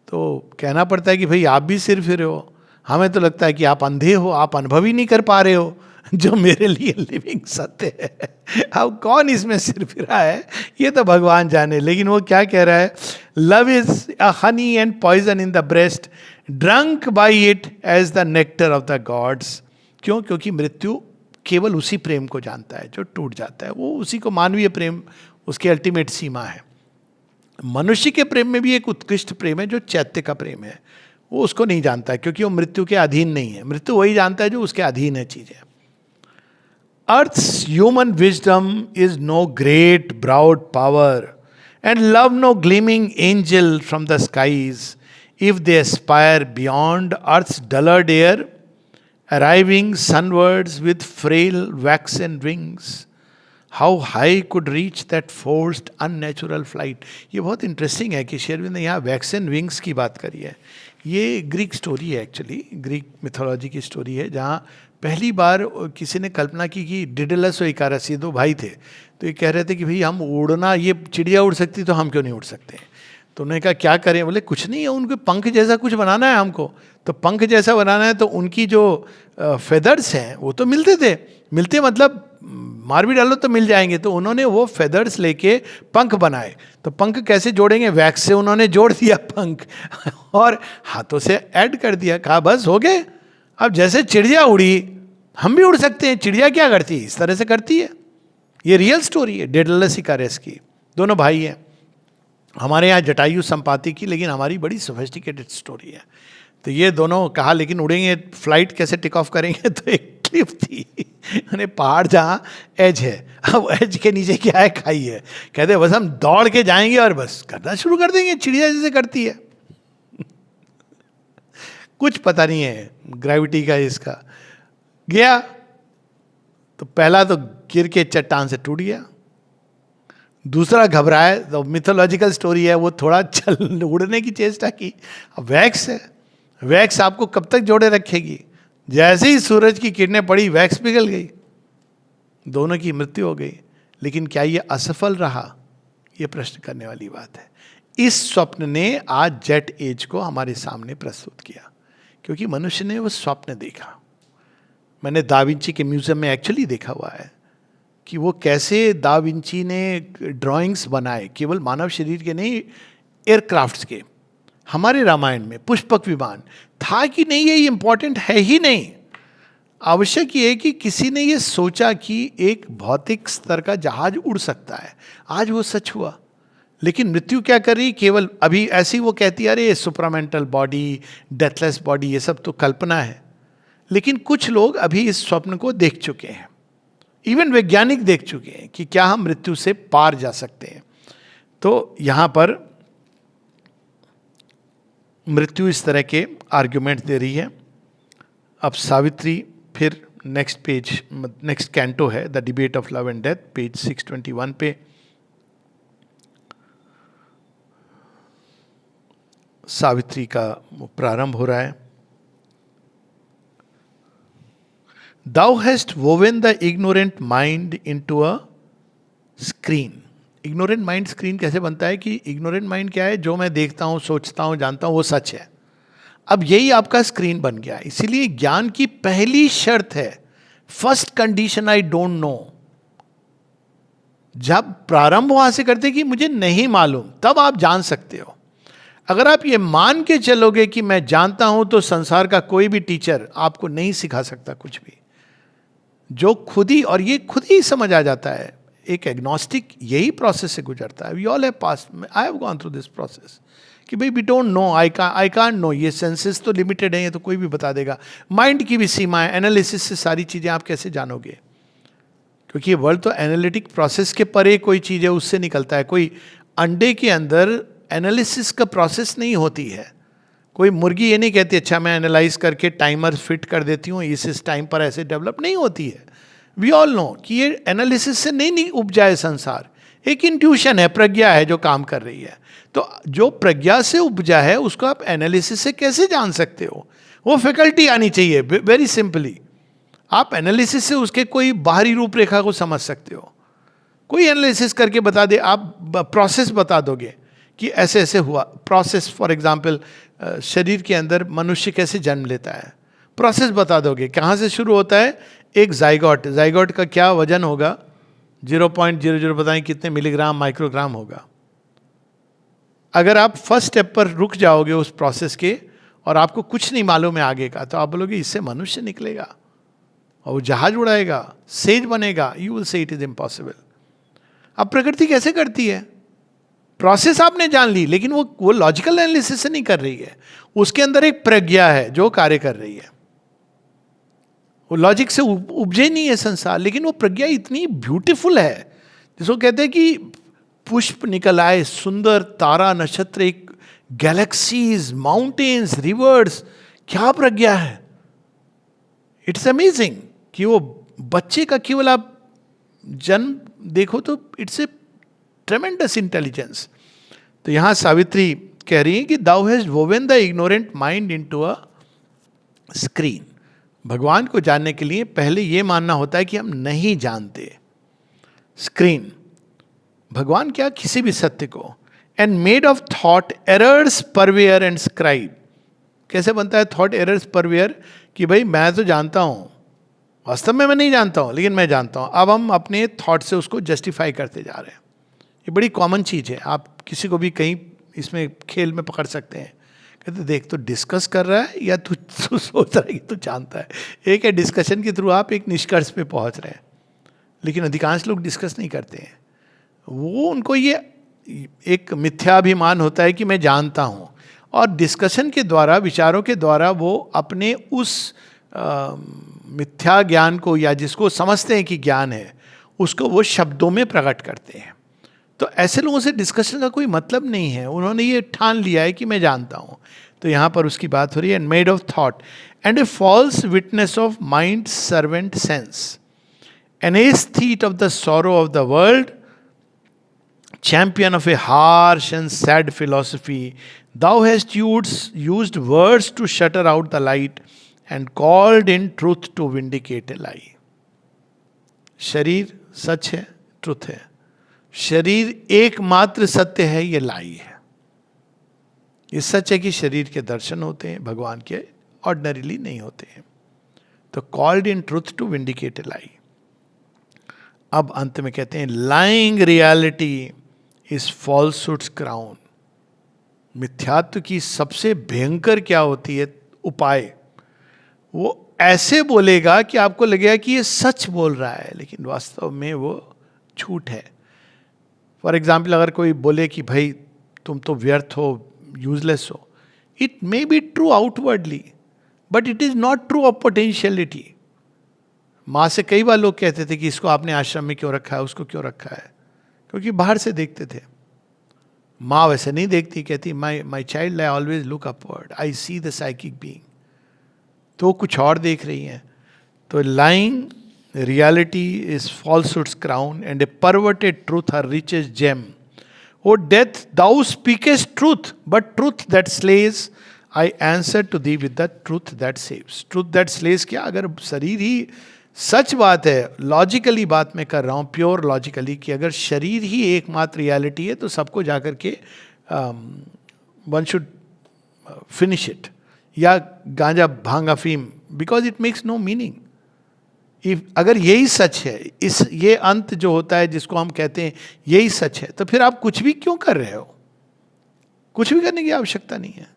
तो कहना पड़ता है कि भाई आप भी सिर फिरे हो। हमें तो लगता है कि आप अंधे हो, आप अनुभव ही नहीं कर पा रहे हो जो मेरे लिए लिविंग सत्य है। अब कौन इसमें सिर फिरा है ये तो भगवान जाने। लेकिन वो क्या कह रहा है, love is a honey and poison in the breast, drunk by it as the nectar of the gods. क्यों? क्योंकि मृत्यु केवल उसी प्रेम को जानता है जो टूट जाता है, वो उसी को मानवीय प्रेम उसकी अल्टीमेट सीमा है। मनुष्य के प्रेम में भी एक उत्कृष्ट प्रेम है जो चैत्य का प्रेम है, वो उसको नहीं जानता है क्योंकि वो मृत्यु के अधीन नहीं है। मृत्यु वही जानता है जो उसके अधीन है चीजें। Earth's human wisdom is no great browed power, and love no gleaming angel from the skies, if they aspire beyond earth's dullard air, arriving sunwards with frail waxen wings. How high could reach that forced unnatural flight? ये बहुत interesting है कि Sherwin ने यहाँ waxen wings की बात करी है। ये ग्रीक स्टोरी है, एक्चुअली ग्रीक मिथोलॉजी की स्टोरी है, जहाँ पहली बार किसी ने कल्पना की कि डिडेलस और इकारस, ये दो भाई थे, तो ये कह रहे थे कि भाई हम उड़ना, ये चिड़िया उड़ सकती तो हम क्यों नहीं उड़ सकते। तो उन्होंने कहा क्या करें? बोले कुछ नहीं है, उनके पंख जैसा कुछ बनाना है हमको। तो पंख जैसा बनाना है तो उनकी जो फेदर्स हैं वो तो मिलते मतलब मार भी डालो तो मिल जाएंगे। तो उन्होंने वो फेदर्स लेके पंख बनाए। तो पंख कैसे जोड़ेंगे? वैक्स से उन्होंने जोड़ दिया पंख और हाथों से ऐड कर दिया। कहा बस हो गए, अब जैसे चिड़िया उड़ी हम भी उड़ सकते हैं। चिड़िया क्या करती है? इस तरह से करती है। ये रियल स्टोरी है डेडलस इकारस की। दोनों भाई हैं, हमारे यहाँ जटायु संपाति की, लेकिन हमारी बड़ी सोफिस्टिकेटेड स्टोरी है। तो ये दोनों कहा लेकिन उड़ेंगे, फ्लाइट कैसे टेक ऑफ करेंगे? तो एक क्लिफ थी, पहाड़ जहाँ एज है, अब एज के नीचे क्या है? खाई है। कहते बस हम दौड़ के जाएंगे और बस करना शुरू कर देंगे चिड़िया जैसे करती है। कुछ पता नहीं है ग्रेविटी का इसका। गया तो पहला तो गिर के चट्टान से टूट गया, दूसरा घबराए, तो मिथोलॉजिकल स्टोरी है, वो थोड़ा चल उड़ने की चेष्टा की। अब वैक्स है, वैक्स आपको कब तक जोड़े रखेगी? जैसे ही सूरज की किरणें पड़ी वैक्स पिघल गई, दोनों की मृत्यु हो गई। लेकिन क्या ये असफल रहा? ये प्रश्न करने वाली बात है। इस स्वप्न ने आज जेट एज को हमारे सामने प्रस्तुत किया, क्योंकि मनुष्य ने वो स्वप्न देखा। मैंने दा विंची के म्यूजियम में एक्चुअली देखा हुआ है कि वो कैसे दा विंची ने ड्राइंग्स बनाए, केवल मानव शरीर के नहीं, एयरक्राफ्ट्स के। हमारे रामायण में पुष्पक विमान था कि नहीं ये इंपॉर्टेंट है ही नहीं। आवश्यक ये है कि किसी ने ये सोचा कि एक भौतिक स्तर का जहाज उड़ सकता है। आज वो सच हुआ। लेकिन मृत्यु क्या कर रही? केवल अभी ऐसी वो कहती है अरे सुपरामेंटल बॉडी, डेथलेस बॉडी, ये सब तो कल्पना है। लेकिन कुछ लोग अभी इस स्वप्न को देख चुके हैं, इवन वैज्ञानिक देख चुके हैं कि क्या हम मृत्यु से पार जा सकते हैं। तो यहां पर मृत्यु इस तरह के आर्ग्यूमेंट दे रही है। अब सावित्री फिर नेक्स्ट पेज, नेक्स्ट कैंटो है the debate of love and death, page 621 पे सावित्री का प्रारंभ हो रहा है। Thou hast woven the ignorant mind into a screen. Ignorant mind screen कैसे बनता है? कि इग्नोरेंट माइंड क्या है? जो मैं देखता हूं, सोचता हूं, जानता हूं, वो सच है। अब यही आपका स्क्रीन बन गया। इसीलिए ज्ञान की पहली शर्त है, first condition, I don't know. जब प्रारंभ वहां से करते कि मुझे नहीं मालूम, तब आप जान सकते हो। अगर आप ये मान के चलोगे कि मैं जानता हूं, तो संसार का कोई भी टीचर आपको नहीं सिखा सकता कुछ भी। जो खुद ही, और ये खुद ही समझ आ जाता है। एक एग्नोस्टिक यही प्रोसेस से गुजरता है। We all have pass, I have gone through this process कि भाई we don't know, I can't know. ये सेंसेस तो लिमिटेड है, ये तो कोई भी बता देगा। माइंड की भी सीमा है, एनालिसिस से सारी चीज़ें आप कैसे जानोगे? क्योंकि ये वर्ल्ड तो एनालिटिक प्रोसेस के परे कोई चीज़ है, उससे निकलता है। कोई अंडे के अंदर एनालिसिस का प्रोसेस नहीं होती है। कोई मुर्गी ये नहीं कहती अच्छा मैं एनालाइज करके टाइमर फिट कर देती हूँ, इस टाइम पर ऐसे डेवलप नहीं होती है। वी ऑल नो कि ये एनालिसिस से नहीं उपजा है संसार। एक इंट्यूशन है, प्रज्ञा है जो काम कर रही है। तो जो प्रज्ञा से उपजा है उसको आप एनालिसिस से कैसे जान सकते हो? वो फैकल्टी आनी चाहिए, वेरी सिंपली। आप एनालिसिस से उसके कोई बाहरी रूपरेखा को समझ सकते हो। कोई एनालिसिस करके बता दे, आप प्रोसेस बता दोगे कि ऐसे ऐसे हुआ प्रोसेस। फॉर एग्जांपल शरीर के अंदर मनुष्य कैसे जन्म लेता है, प्रोसेस बता दोगे। कहाँ से शुरू होता है? एक जाइगोट, जाइगोट का क्या वजन होगा? 0.00 बताएं कितने मिलीग्राम माइक्रोग्राम होगा। अगर आप फर्स्ट स्टेप पर रुक जाओगे उस प्रोसेस के और आपको कुछ नहीं मालूम है आगे का, तो आप बोलोगे इससे मनुष्य निकलेगा और वो जहाज उड़ाएगा, सेज बनेगा। You will say it is impossible. अब प्रकृति कैसे करती है? प्रोसेस आपने जान ली, लेकिन वो लॉजिकल एनालिसिस से नहीं कर रही है। उसके अंदर एक प्रज्ञा है जो कार्य कर रही है। वो लॉजिक से उपजे नहीं है संसार, लेकिन वो प्रज्ञा इतनी ब्यूटीफुल है जिसको कहते हैं कि पुष्प निकल आए, सुंदर तारा नक्षत्र, एक गैलेक्सीज, माउंटेन्स, रिवर्स। क्या प्रज्ञा है! इट्स अमेजिंग कि वो बच्चे का केवल आप जन्म देखो तो इट्स ए ट्रेमेंडस इंटेलिजेंस। तो यहां सावित्री कह रही है कि thou has woven the ignorant mind into a screen. भगवान को जानने के लिए पहले यह मानना होता है कि हम नहीं जानते। स्क्रीन, भगवान क्या, किसी भी सत्य को। And made of thought errors परवेयर and scribe. कैसे बनता है थॉट एरर्स परवेयर? कि भाई मैं तो जानता हूं, वास्तव में मैं नहीं जानता हूं, लेकिन मैं जानता हूं। अब हम अपने थॉट से उसको जस्टिफाई करते जा रहे हैं। ये बड़ी कॉमन चीज है। आप किसी को भी कहीं इसमें खेल में पकड़ सकते हैं। कहते देख तो डिस्कस कर रहा है या तू सोच रहा है कि तू जानता है। एक है डिस्कशन के थ्रू आप एक निष्कर्ष पे पहुंच रहे हैं, लेकिन अधिकांश लोग डिस्कस नहीं करते हैं। वो उनको ये एक मिथ्याभिमान होता है कि मैं जानता हूं, और डिस्कशन के द्वारा, विचारों के द्वारा वो अपने उस मिथ्या ज्ञान को, या जिसको समझते हैं कि ज्ञान है, उसको वो शब्दों में प्रकट करते हैं। तो ऐसे लोगों से डिस्कशन का कोई मतलब नहीं है। उन्होंने ये ठान लिया है कि मैं जानता हूं। तो यहां पर उसकी बात हो रही है, made of thought and a false witness of mind servant sense, an aesthete of the sorrow of the world, champion of a harsh and sad philosophy, thou hast used words to shutter out the light and called in truth to vindicate a lie. शरीर सच है, truth है। शरीर एकमात्र सत्य है, ये लाई है। ये सच है कि शरीर के दर्शन होते हैं, भगवान के ऑर्डिनरीली नहीं होते हैं। तो called in truth to vindicate a lie. अब अंत में कहते हैं lying reality is falsehood's crown. मिथ्यात्व की सबसे भयंकर क्या होती है उपाय? वो ऐसे बोलेगा कि आपको लगेगा कि ये सच बोल रहा है, लेकिन वास्तव में वो झूठ है। फॉर एग्जाम्पल, अगर कोई बोले कि भाई तुम तो व्यर्थ हो, यूजलेस हो, it may be true outwardly, but it is not true of potentiality. माँ से कई बार लोग कहते थे कि इसको आपने आश्रम में क्यों रखा है, उसको क्यों रखा है, क्योंकि बाहर से देखते थे। माँ वैसे नहीं देखती, कहती my child I always look upward, I see the psychic being. तो वो कुछ और देख रही हैं। तो lying reality is falsehood's crown and a perverted truth her richest gem. O death thou speakest truth, but truth that slays I answer to thee with the truth that saves. Truth that slays क्या? अगर शरीर ही सच बात है, logically बात मैं कर रहा हूँ, प्योर लॉजिकली, कि अगर शरीर ही एकमात्र रियलिटी है तो सबको जाकर के वन शुड फिनिश इट, या गांजा भांग अफीम, because it makes no meaning. If अगर यही सच है, ये अंत जो होता है जिसको हम कहते हैं यही सच है, तो फिर आप कुछ भी क्यों कर रहे हो? कुछ भी करने की आवश्यकता नहीं है।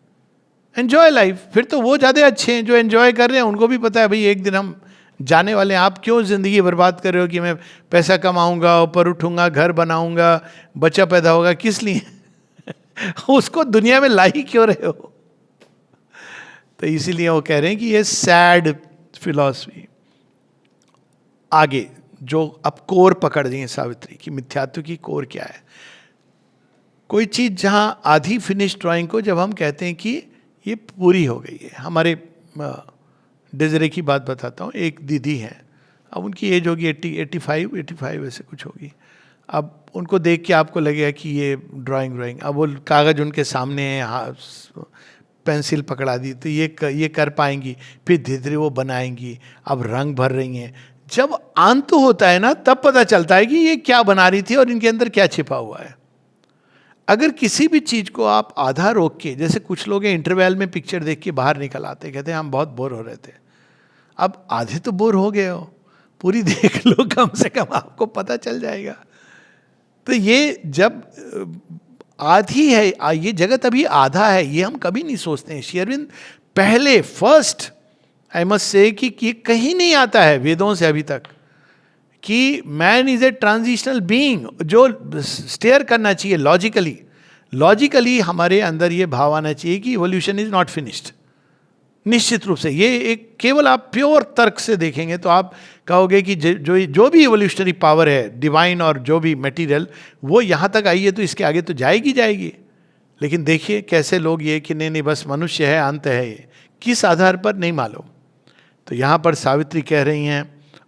Enjoy life. फिर तो वो ज़्यादा अच्छे हैं जो एंजॉय कर रहे हैं, उनको भी पता है भाई एक दिन हम जाने वाले हैं। आप क्यों ज़िंदगी बर्बाद कर रहे हो कि मैं पैसा कमाऊंगा, ऊपर उठूंगा, घर बनाऊंगा, बच्चा पैदा होगा, किस लिए? उसको दुनिया में ला ही क्यों रहे हो? तो इसीलिए वो कह रहे हैं कि ये सैड फिलॉसफी। आगे जो अब कोर पकड़ दी है सावित्री की, मिथ्यात्व की कोर क्या है? कोई चीज़ जहाँ आधी फिनिश ड्राइंग को जब हम कहते हैं कि ये पूरी हो गई है। हमारे डेजरे की बात बताता हूँ। एक दीदी हैं, अब उनकी एज होगी 85 ऐसे कुछ होगी। अब उनको देख के आपको लगेगा कि ये ड्राइंग, अब वो कागज उनके सामने है, पेंसिल पकड़ा दी तो ये कर पाएंगी, फिर धीरे धीरे वो बनाएंगी, अब रंग भर रही हैं। जब अंत होता है ना, तब पता चलता है कि ये क्या बना रही थी और इनके अंदर क्या छिपा हुआ है। अगर किसी भी चीज को आप आधा रोक के, जैसे कुछ लोग इंटरवल में पिक्चर देख के बाहर निकल आते, कहते हैं हम बहुत बोर हो रहे थे। अब आधे तो बोर हो गए हो, पूरी देख लो, कम से कम आपको पता चल जाएगा। तो ये जब आधी है, ये जगत अभी आधा है, ये हम कभी नहीं सोचते हैं। श्री अरविंद पहले फर्स्ट आई मस्ट से कि ये कहीं नहीं आता है वेदों से अभी तक कि man is a transitional being, जो स्टेयर करना चाहिए लॉजिकली हमारे अंदर ये भाव आना चाहिए कि इवोल्यूशन इज नॉट फिनिश्ड। निश्चित रूप से ये एक केवल आप प्योर तर्क से देखेंगे तो आप कहोगे कि जो भी इवोल्यूशनरी पावर है, डिवाइन और जो भी मटेरियल, वो यहाँ तक आई है तो इसके आगे तो जाएगी। लेकिन देखिए कैसे लोग ये कि नहीं बस मनुष्य है, अंत है, ये किस आधार पर नहीं मालूम। तो यहाँ पर सावित्री कह रही हैं,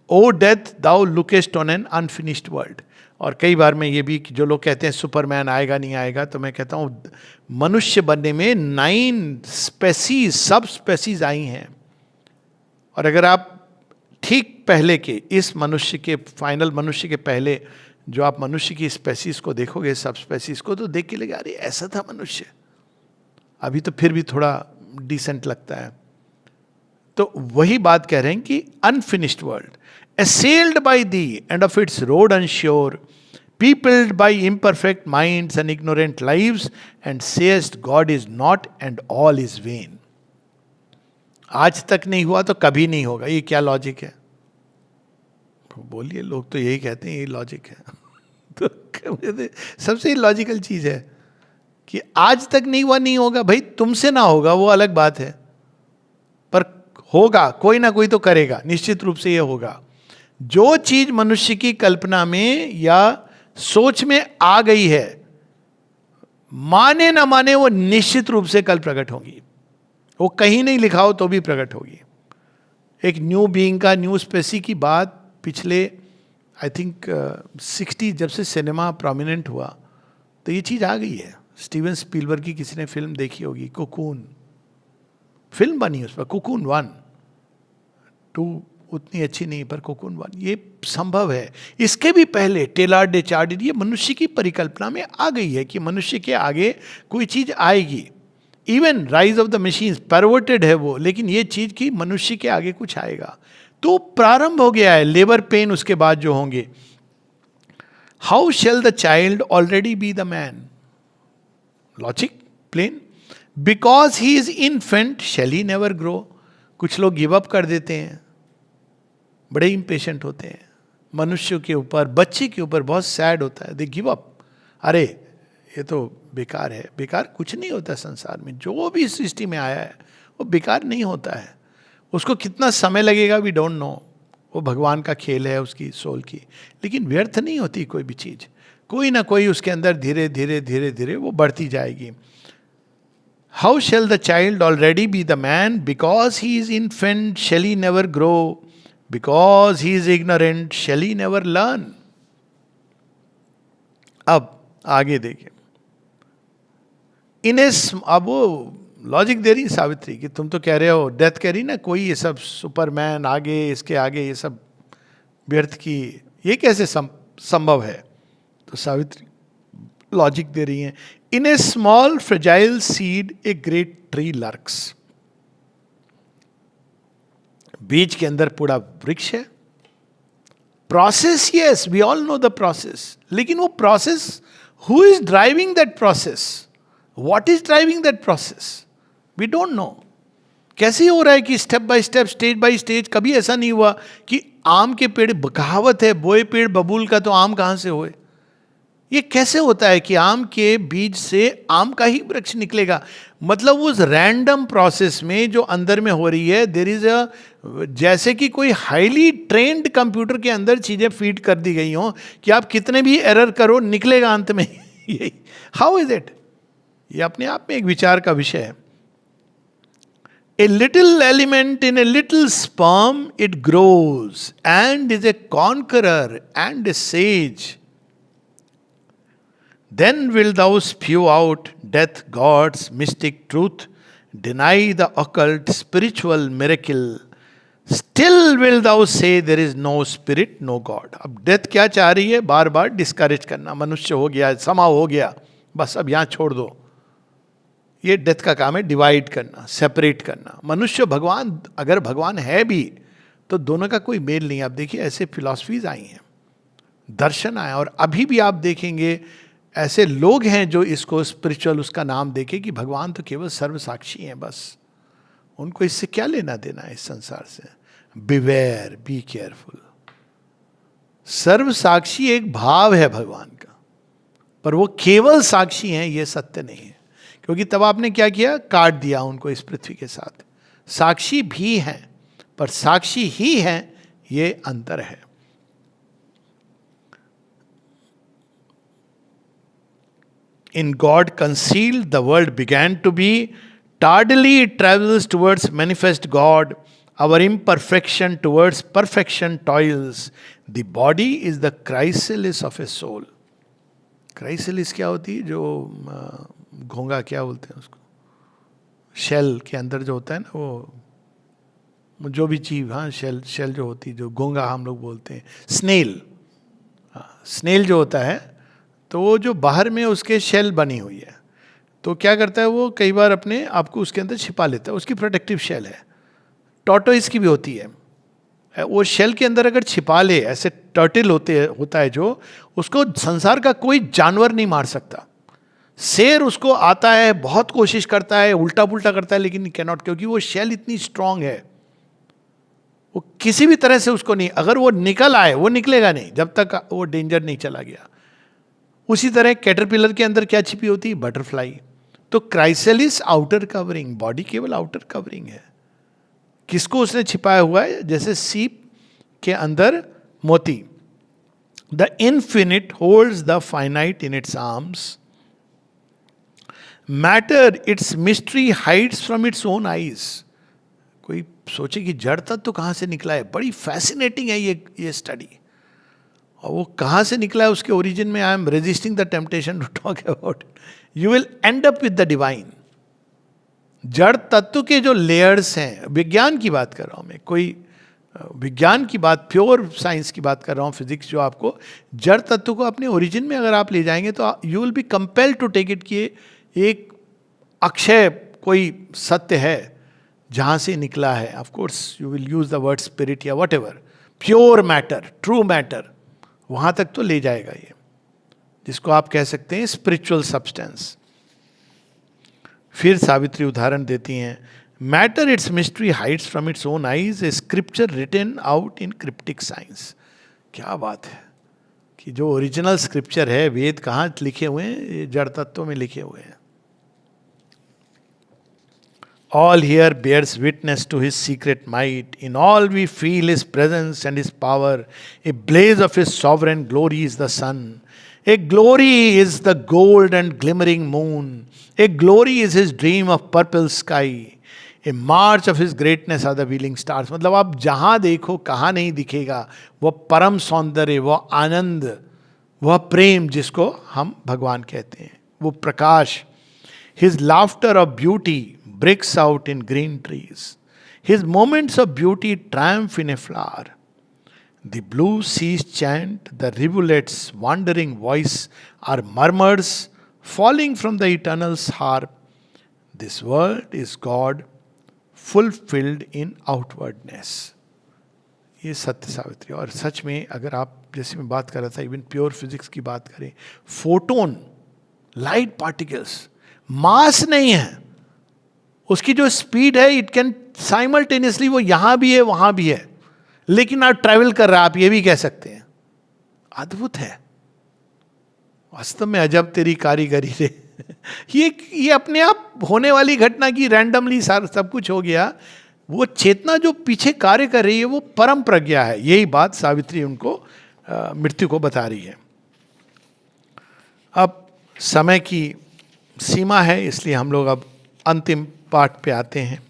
O death thou lookest on an unfinished world. और कई बार मैं ये भी, जो लोग कहते हैं सुपरमैन आएगा नहीं आएगा, तो मैं कहता हूँ मनुष्य बनने में 9 स्पेसीज, सब स्पेसीज आई हैं। और अगर आप ठीक पहले के इस मनुष्य के, फाइनल मनुष्य के पहले जो आप मनुष्य की स्पेसीज को देखोगे, सब स्पेसीज को, तो देख के लगे अरे ऐसा था मनुष्य, अभी तो फिर भी थोड़ा डिसेंट लगता है। तो वही बात कह रहे हैं कि unfinished world, assailed by thee and of its road unsure, peopled by imperfect minds and ignorant lives, and sayest God is not and all is vain. आज तक नहीं हुआ तो कभी नहीं होगा, ये क्या लॉजिक है? बोलिए, लोग तो यही कहते हैं ये लॉजिक है। तो सबसे लॉजिकल चीज है कि आज तक नहीं हुआ नहीं होगा। भाई तुमसे ना होगा वो अलग बात है, पर होगा, कोई ना कोई तो करेगा, निश्चित रूप से ये होगा। जो चीज मनुष्य की कल्पना में या सोच में आ गई है, माने ना माने, वो निश्चित रूप से कल प्रकट होगी। वो कहीं नहीं लिखा हो तो भी प्रकट होगी। एक न्यू बीइंग का, न्यू स्पेसी की बात पिछले आई थिंक 60, जब से सिनेमा प्रोमिनेंट हुआ तो ये चीज आ गई है। स्टीवन स्पीलबर्ग की किसी ने फिल्म देखी होगी, कोकून, फिल्म बनी उस पर, कोकून 1, 2 उतनी अच्छी नहीं, पर कोकून 1 ये संभव है। इसके भी पहले टेलार्ड डे चार्डिड, ये मनुष्य की परिकल्पना में आ गई है कि मनुष्य के आगे कोई चीज आएगी। Even rise of the machines perverted है वो, लेकिन ये चीज कि मनुष्य के आगे कुछ आएगा। तो प्रारंभ हो गया है, लेबर पेन उसके बाद जो होंगे। How shall the child already be the man? Logic plain, because he is infant shall he never grow. कुछ लोग गिव अप कर देते हैं, बड़े इम्पेशेंट होते हैं मनुष्यों के ऊपर, बच्चे के ऊपर बहुत सैड होता है, दे गिव अप। अरे ये तो बेकार है। बेकार कुछ नहीं होता संसार में, जो भी सृष्टि में आया है वो बेकार नहीं होता है। उसको कितना समय लगेगा वी डोंट नो, वो भगवान का खेल है उसकी सोल की, लेकिन व्यर्थ नहीं होती कोई भी चीज। कोई ना कोई उसके अंदर धीरे धीरे धीरे धीरे वो बढ़ती जाएगी। How shall the child already be the man, because he is infant shall he never grow, because he is ignorant shall he never learn. अब आगे देखिए, अब वो लॉजिक दे रही सावित्री कि तुम तो कह रहे हो, डेथ कह रही ना, कोई ये सब सुपरमैन आगे, इसके आगे ये सब व्यर्थ की, ये कैसे संभव है? तो सावित्री लॉजिक दे रही है, in a small fragile seed a great tree lurks. बीज के अंदर पूरा वृक्ष है। Process, yes we all know the process, लेकिन वो process, who is driving that process, what is driving that process, we don't know. कैसे हो रहा है कि step by step, stage by stage? कभी ऐसा नहीं हुआ कि आम के पेड़, कहावत है बोए पेड़ बबूल का, तो आम कहां से होए? ये कैसे होता है कि आम के बीज से आम का ही वृक्ष निकलेगा? मतलब उस रैंडम प्रोसेस में जो अंदर में हो रही है, देयर इज अ, जैसे कि कोई हाईली ट्रेंड कंप्यूटर के अंदर चीजें फीड कर दी गई हों कि आप कितने भी एरर करो निकलेगा अंत में। यही हाउ इज इट? ये अपने आप में एक विचार का विषय है। A little element in a little sperm, it grows and is a conqueror and a sage. Then wilt thou spew out death, God's mystic truth, deny the occult spiritual miracle. Still will thou say there is no spirit, no God. अब death क्या चाह रही है? बार बार discourage करना, मनुष्य हो गया, समा हो गया, बस अब यहाँ छोड़ दो. ये डेथ का काम है, डिवाइड करना, सेपरेट करना. मनुष्य भगवान, अगर भगवान है भी तो दोनों का कोई मेल नहीं. आप देखिए ऐसे फिलॉसफीज आई हैं, दर्शन आए, और अभी भी आप देखेंगे ऐसे लोग हैं जो इसको स्पिरिचुअल उसका नाम देके कि भगवान तो केवल सर्वसाक्षी हैं बस, उनको इससे क्या लेना देना है इस संसार से. Beware, be careful. सर्वसाक्षी एक भाव है भगवान का, पर वो केवल साक्षी हैं ये सत्य नहीं है. क्योंकि तब आपने क्या किया? काट दिया उनको इस पृथ्वी के साथ. साक्षी भी हैं पर साक्षी ही हैं, ये अंतर है. In God concealed, the world began to be. Tardily it travels towards manifest God. Our imperfection towards perfection toils. The body is the chrysalis of a soul. Chrysalis क्या होती है? जो घोंगा क्या बोलते हैं उसको, शेल के अंदर जो होता है ना, वो जो भी चीज, हाँ शेल जो होती है, जो घोंगा हम लोग बोलते हैं, स्नेल. स्नेल जो होता है तो वो जो बाहर में उसके शेल बनी हुई है, तो क्या करता है वो कई बार अपने आप को उसके अंदर छिपा लेता है, उसकी प्रोटेक्टिव शेल है. टॉर्टोइस की भी होती है, वो शेल के अंदर अगर छिपा ले, ऐसे टर्टल होता है जो, उसको संसार का कोई जानवर नहीं मार सकता. शेर उसको आता है, बहुत कोशिश करता है, उल्टा पुल्टा करता है, लेकिन कैन नॉट, क्योंकि वो शेल इतनी स्ट्रांग है, वो किसी भी तरह से उसको नहीं, अगर वो निकल आए वो निकलेगा नहीं जब तक वो डेंजर नहीं चला गया. उसी तरह कैटरपिलर के अंदर क्या छिपी होती है? बटरफ्लाई. तो क्राइसेलिस आउटर कवरिंग, बॉडी केवल आउटर कवरिंग है. किसको उसने छिपाया हुआ है? जैसे सीप के अंदर मोती. The infinite holds the finite in its arms. Matter its mystery hides from its own eyes. कोई सोचे कि जड़ तत्व तो कहाँ से निकला है? बड़ी फैसिनेटिंग है ये स्टडी. और वो कहाँ से निकला है उसके ओरिजिन में I am resisting the temptation to talk about. You will end up with the divine. जड़ तत्व के जो लेयर्स हैं, विज्ञान की बात कर रहा हूँ मैं, कोई विज्ञान की बात, प्योर साइंस की बात कर रहा हूँ, फिजिक्स, जो आपको जड़ तत्व को अपने ओरिजिन में अगर आप ले जाएंगे तो you will be compelled to take it कि एक अक्षय कोई सत्य है जहाँ से निकला है. Of course you will use the word spirit या whatever, pure matter, true matter, वहाँ तक तो ले जाएगा ये, जिसको आप कह सकते हैं स्पिरिचुअल सब्सटेंस. फिर सावित्री उदाहरण देती हैं. Matter its mystery hides from its own eyes, a scripture written out in cryptic science. क्या बात है कि जो ओरिजिनल स्क्रिप्चर है, वेद कहाँ लिखे हुए हैं? ये जड़ तत्वों में लिखे हुए हैं. All here bears witness to his secret might. In all we feel his presence and his power. A blaze of his sovereign glory is the sun. A glory is the gold and glimmering moon. A glory is his dream of purple sky. A march of his greatness are the wheeling stars. मतलब आप जहाँ देखो, कहाँ नहीं दिखेगा वो परम सौंदर्य, वो आनंद, वह प्रेम जिसको हम भगवान कहते हैं, वो प्रकाश. His laughter of beauty breaks out in green trees. His moments of beauty triumph in a flower. The blue seas chant, the rivulet's wandering voice are murmurs falling from the eternal's harp. This world is God fulfilled in outwardness. ये सत्य सावित्री. और सच में अगर आप, जैसे मैं बात कर रहा था, इवन प्योर फिजिक्स की बात करें, फोटोन, लाइट पार्टिकल्स, मास नहीं है, उसकी जो स्पीड है, इट कैन साइमल्टेनियसली, वो यहां भी है वहां भी है, लेकिन आप ट्रैवल कर रहा है, आप ये भी कह सकते हैं. अद्भुत है वास्तव में. अजब तेरी कारीगरी रे. ये अपने आप होने वाली घटना की रैंडमली सब कुछ हो गया. वो चेतना जो पीछे कार्य कर रही है वो परम प्रज्ञा है. यही बात सावित्री उनको मृत्यु को बता रही है. अब समय की सीमा है, इसलिए हम लोग अब अंतिम पाठ पे आते हैं.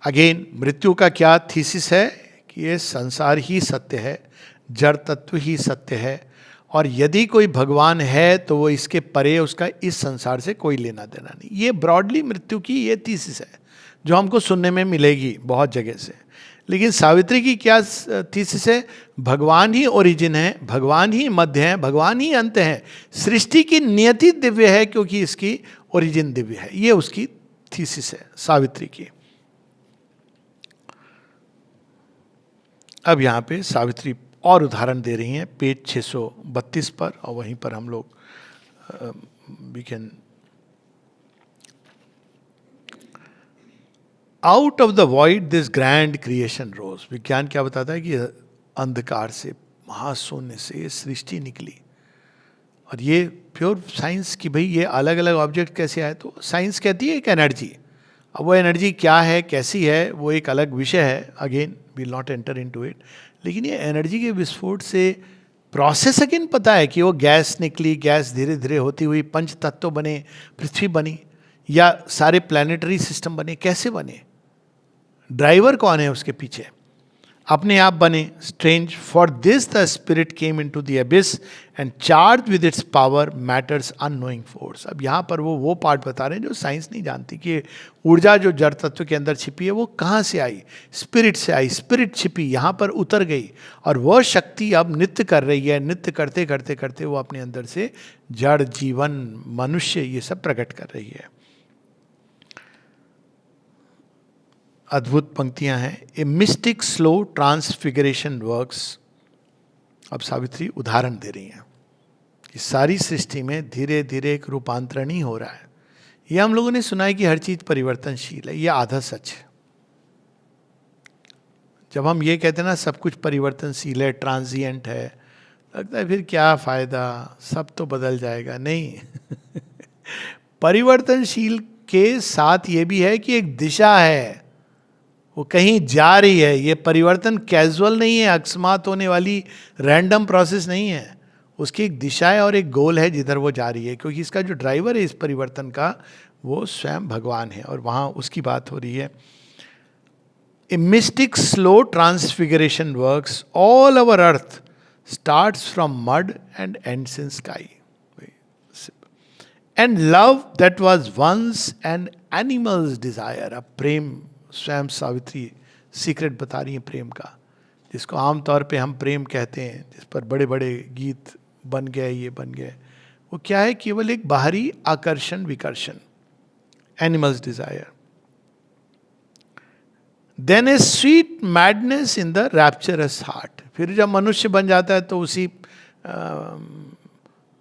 अगेन मृत्यु का क्या थीसिस है कि ये संसार ही सत्य है, जड़ तत्व ही सत्य है, और यदि कोई भगवान है तो वो इसके परे, उसका इस संसार से कोई लेना देना नहीं। ये ब्रॉडली मृत्यु की ये थीसिस है जो हमको सुनने में मिलेगी बहुत जगह से। लेकिन सावित्री की क्या थीसिस है? भगवान ही ओरिजिन है, भगवान ही मध्य है, भगवान ही अंत है, सृष्टि की नियति दिव्य है क्योंकि इसकी ओरिजिन दिव्य है। ये उसकी थीसिस है सावित्री की। अब यहाँ पे सावित्री और उदाहरण दे रही हैं पेज 632 पर, और वहीं पर हम लोग we can out of the void this grand creation rose. विज्ञान क्या बताता है कि अंधकार से, महाशून्य से ये सृष्टि निकली। और ये प्योर साइंस की भाई ये अलग अलग ऑब्जेक्ट कैसे आए, तो साइंस कहती है एक एनर्जी। अब वो एनर्जी क्या है, कैसी है, वो एक अलग विषय है, again will not enter into it. लेकिन ये एनर्जी के विस्फोट से प्रोसेस अगेन पता है कि वो गैस निकली, गैस धीरे धीरे होती हुई पंच तत्व बने, पृथ्वी बनी, या सारे प्लानिटरी सिस्टम बने। कैसे बने? ड्राइवर कौन है उसके पीछे? अपने आप बने। Strange, for this the spirit came into the abyss and charge with its power matters annoying force. अब यहाँ पर वो पार्ट बता रहे हैं जो साइंस नहीं जानती, कि ऊर्जा जो जड़ तत्व के अंदर छिपी है वो कहाँ से आई? स्पिरिट से आई। स्पिरिट छिपी, यहाँ पर उतर गई, और वह शक्ति अब नृत्य कर रही है। नृत्य करते करते करते वो अपने अंदर से जड़, जीवन, मनुष्य, ये सब प्रकट कर रही है। अद्भुत पंक्तियां हैं। ए मिस्टिक स्लो ट्रांसफिगरेशन वर्क्स। अब सावित्री उदाहरण दे रही हैं। इस सारी सृष्टि में धीरे धीरे एक रूपांतरण ही हो रहा है। ये हम लोगों ने सुना है कि हर चीज परिवर्तनशील है, ये आधा सच है। जब हम ये कहते हैं ना सब कुछ परिवर्तनशील है, ट्रांजिएंट है, लगता है फिर क्या फायदा, सब तो बदल जाएगा। नहीं परिवर्तनशील के साथ ये भी है कि एक दिशा है, वो कहीं जा रही है। ये परिवर्तन कैजुअल नहीं है, अकस्मात होने वाली रैंडम प्रोसेस नहीं है। उसकी एक दिशा है और एक गोल है जिधर वो जा रही है, क्योंकि इसका जो ड्राइवर है इस परिवर्तन का वो स्वयं भगवान है, और वहाँ उसकी बात हो रही है। A mystic slow transfiguration works all over earth starts from mud and ends in sky. And love that was once an animal's desire. अब प्रेम, स्वयं सावित्री सीक्रेट बता रही है प्रेम का, जिसको आमतौर पे हम प्रेम कहते हैं, जिस पर बड़े बड़े गीत बन गए, ये बन गए। वो क्या है? केवल एक बाहरी आकर्षण विकर्षण, animal's desire. Then a sweet madness in the rapturous heart. फिर जब मनुष्य बन जाता है तो उसी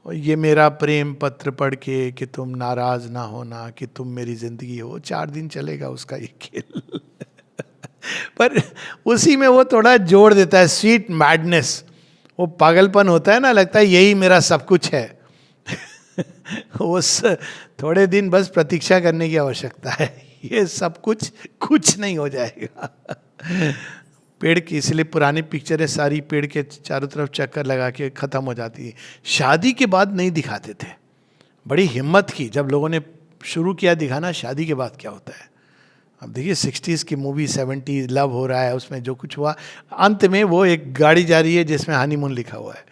ये मेरा प्रेम पत्र पढ़ के कि तुम नाराज ना होना, कि तुम मेरी जिंदगी हो, 4 दिन चलेगा उसका ये खेल पर उसी में वो थोड़ा जोड़ देता है स्वीट मैडनेस। वो पागलपन होता है ना, लगता है यही मेरा सब कुछ है उस थोड़े दिन बस प्रतीक्षा करने की आवश्यकता है, ये सब कुछ कुछ नहीं हो जाएगा पेड़ की, इसलिए पुरानी पिक्चरें सारी पेड़ के चारों तरफ चक्कर लगा के ख़त्म हो जाती है। शादी के बाद नहीं दिखाते थे। बड़ी हिम्मत की जब लोगों ने शुरू किया दिखाना शादी के बाद क्या होता है। अब देखिए 60s की मूवी, 70s लव हो रहा है, उसमें जो कुछ हुआ, अंत में वो एक गाड़ी जा रही है जिसमें हनीमून लिखा हुआ है,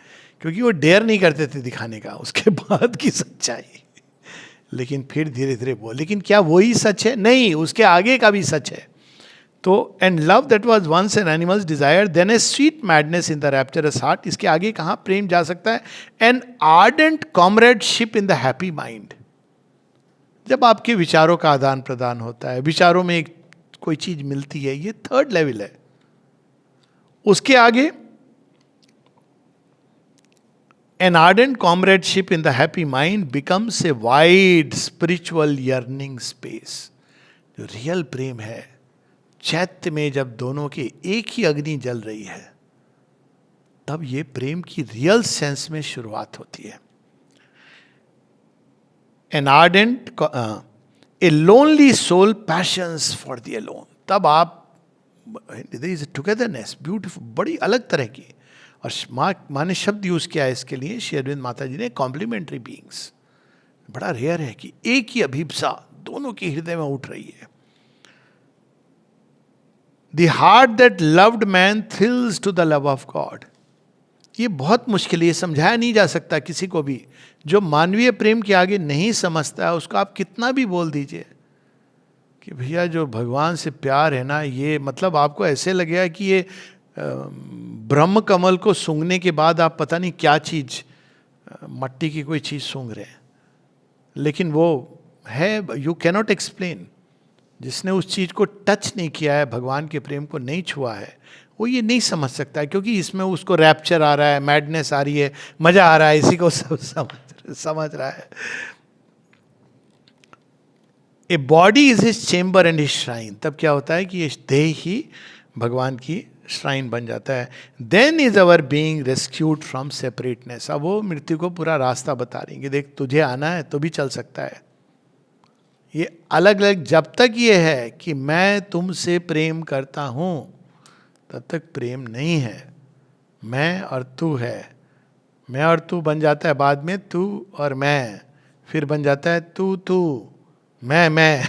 क्योंकि वो डेयर नहीं करते थे दिखाने का उसके बाद की सच्चाई। लेकिन फिर धीरे धीरे वो, लेकिन क्या वही सच है? नहीं, उसके आगे का भी सच है। तो and love that was once an animal's desire, then a sweet madness in the rapturous heart. इसके आगे कहाँ प्रेम जा सकता है? An ardent comradeship in the happy mind. जब आपके विचारों का आदान प्रदान होता है, विचारों में एक कोई चीज मिलती है, ये थर्ड लेवल है। उसके आगे N ardent comradeship in the happy mind becomes a wide spiritual yearning space. जो रियल प्रेम है, चैत्य में जब दोनों के एक ही अग्नि जल रही है, तब ये प्रेम की रियल सेंस में शुरुआत होती है। An ardent, a lonely soul passions for the alone. तब आप, there is a togetherness, beautiful, बड़ी अलग तरह की। और माँ ने शब्द यूज किया है इसके लिए, श्री अरविंद माता जी ने, कॉम्प्लीमेंट्री बीइंग्स। बड़ा रेयर है कि एक ही अभिप्सा दोनों के हृदय में उठ रही है। The heart that loved man thrills to the love of God. ये बहुत मुश्किल है, ये समझाया नहीं जा सकता किसी को भी। जो मानवीय प्रेम के आगे नहीं समझता है उसको आप कितना भी बोल दीजिए कि भैया जो भगवान से प्यार है ना, ये मतलब आपको ऐसे लगेगा कि ये ब्रह्म कमल को सूंघने के बाद आप पता नहीं क्या चीज, मट्टी की कोई चीज सूंघ रहे हैं, लेकिन वो है, यू कैनॉट एक्सप्लेन। जिसने उस चीज को टच नहीं किया है, भगवान के प्रेम को नहीं छुआ है, वो ये नहीं समझ सकता है, क्योंकि इसमें उसको रैप्चर आ रहा है, मैडनेस आ रही है, मजा आ रहा है, इसी को सब समझ रहा है। A body is his chamber and his shrine. तब क्या होता है कि ये देह ही भगवान की श्राइन बन जाता है। Then is our being rescued from separateness. अब वो मृत्यु को पूरा रास्ता बता रही है, देख तुझे आना है तो भी चल सकता है। ये अलग अलग, जब तक ये है कि मैं तुमसे प्रेम करता हूं तब तक प्रेम नहीं है। मैं और तू है, मैं और तू बन जाता है बाद में तू और मैं, फिर बन जाता है तू मैं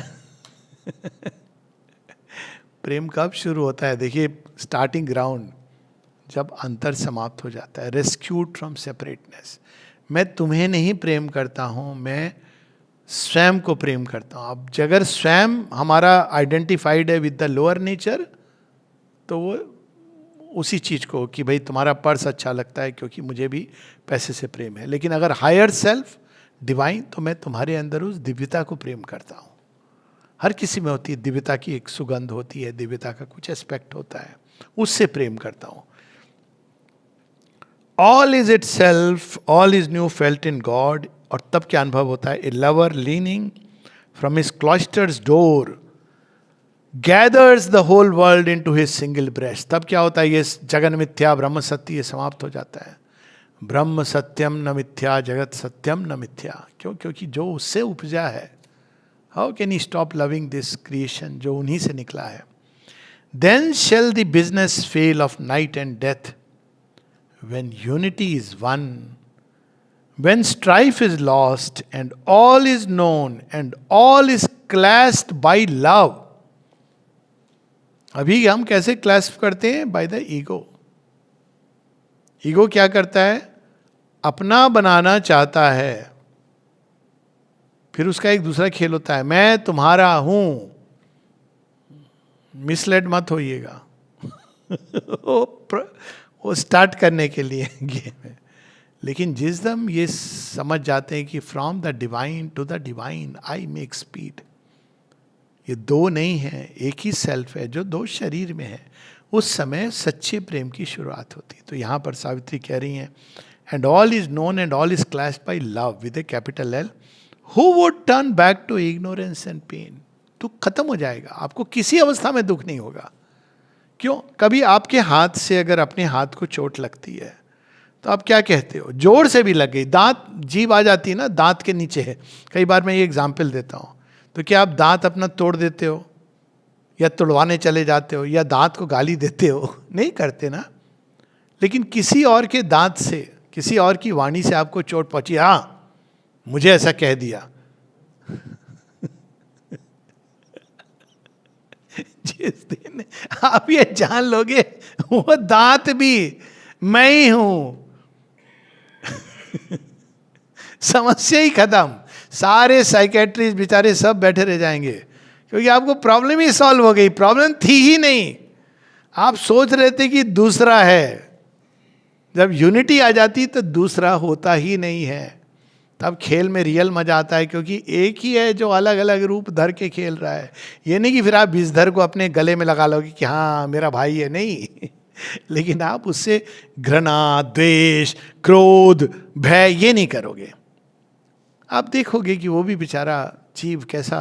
प्रेम कब शुरू होता है? देखिए स्टार्टिंग ग्राउंड जब अंतर समाप्त हो जाता है, रेस्क्यूड फ्रॉम सेपरेटनेस। मैं तुम्हें नहीं प्रेम करता हूं, मैं स्वयं को प्रेम करता हूं। अब अगर स्वयं हमारा आइडेंटिफाइड है विद द लोअर नेचर, तो वो उसी चीज को कि भाई तुम्हारा पर्स अच्छा लगता है क्योंकि मुझे भी पैसे से प्रेम है। लेकिन अगर हायर सेल्फ डिवाइन, तो मैं तुम्हारे अंदर उस दिव्यता को प्रेम करता हूं। हर किसी में होती है दिव्यता की, एक सुगंध होती है, दिव्यता का कुछ एस्पेक्ट होता है, उससे प्रेम करता हूं। All is itself, all is new felt in God. और तब क्या अनुभव होता है? A lover leaning from his cloister's door gathers the whole world into his single breast. तब क्या होता है? ये जगन मिथ्या ब्रह्म सत्य ये समाप्त हो जाता है। ब्रह्म सत्यम न मिथ्या, जगत सत्यम न मिथ्या। क्यों? क्योंकि जो उससे उपजा है, how can he stop loving this creation, जो उन्हीं से निकला है। Then shall the business fail of night and death, when unity is won, when strife is lost and all is known and all is clasped by love. अभी हम कैसे क्लासिफ करते हैं? By the ego. ईगो क्या करता है? अपना बनाना चाहता है। फिर उसका एक दूसरा खेल होता है, मैं तुम्हारा हूं। मिसलेड मत होइएगा वो स्टार्ट करने के लिए गेम है। लेकिन जिस दम ये समझ जाते हैं कि from the divine to the divine I make speed, ये दो नहीं है, एक ही सेल्फ है जो दो शरीर में है, उस समय सच्चे प्रेम की शुरुआत होती है। तो यहाँ पर सावित्री कह रही हैं, and all is known and all is clasped by love with a capital L, who would turn back to ignorance and pain. दुख खत्म हो जाएगा, आपको किसी अवस्था में दुख नहीं होगा। क्यों? कभी आपके हाथ से अगर अपने हाथ को चोट लगती है तो आप क्या कहते हो? जोर से भी लग गई, दांत जीभ आ जाती है ना, दांत के नीचे है। कई बार मैं ये एग्जाम्पल देता हूँ, तो क्या आप दांत अपना तोड़ देते हो या तुड़वाने चले जाते हो या दांत को गाली देते हो? नहीं करते ना। लेकिन किसी और के दांत से, किसी और की वाणी से आपको चोट पहुंची, हाँ मुझे ऐसा कह दिया जिस दिन आप ये जान लोगे वो दांत भी मैं ही हूं समस्या ही खत्म। सारे साइकेट्रिस्ट बेचारे सब बैठे रह जाएंगे, क्योंकि आपको प्रॉब्लम ही सॉल्व हो गई। प्रॉब्लम थी ही नहीं, आप सोच रहे थे कि दूसरा है। जब यूनिटी आ जाती तो दूसरा होता ही नहीं है। तब खेल में रियल मजा आता है, क्योंकि एक ही है जो अलग अलग रूप धर के खेल रहा है। ये नहीं कि फिर आप विषधर को अपने गले में लगा लोगे कि हाँ मेरा भाई है, नहीं लेकिन आप उससे घृणा, द्वेष, क्रोध, भय ये नहीं करोगे। आप देखोगे कि वो भी बेचारा जीव कैसा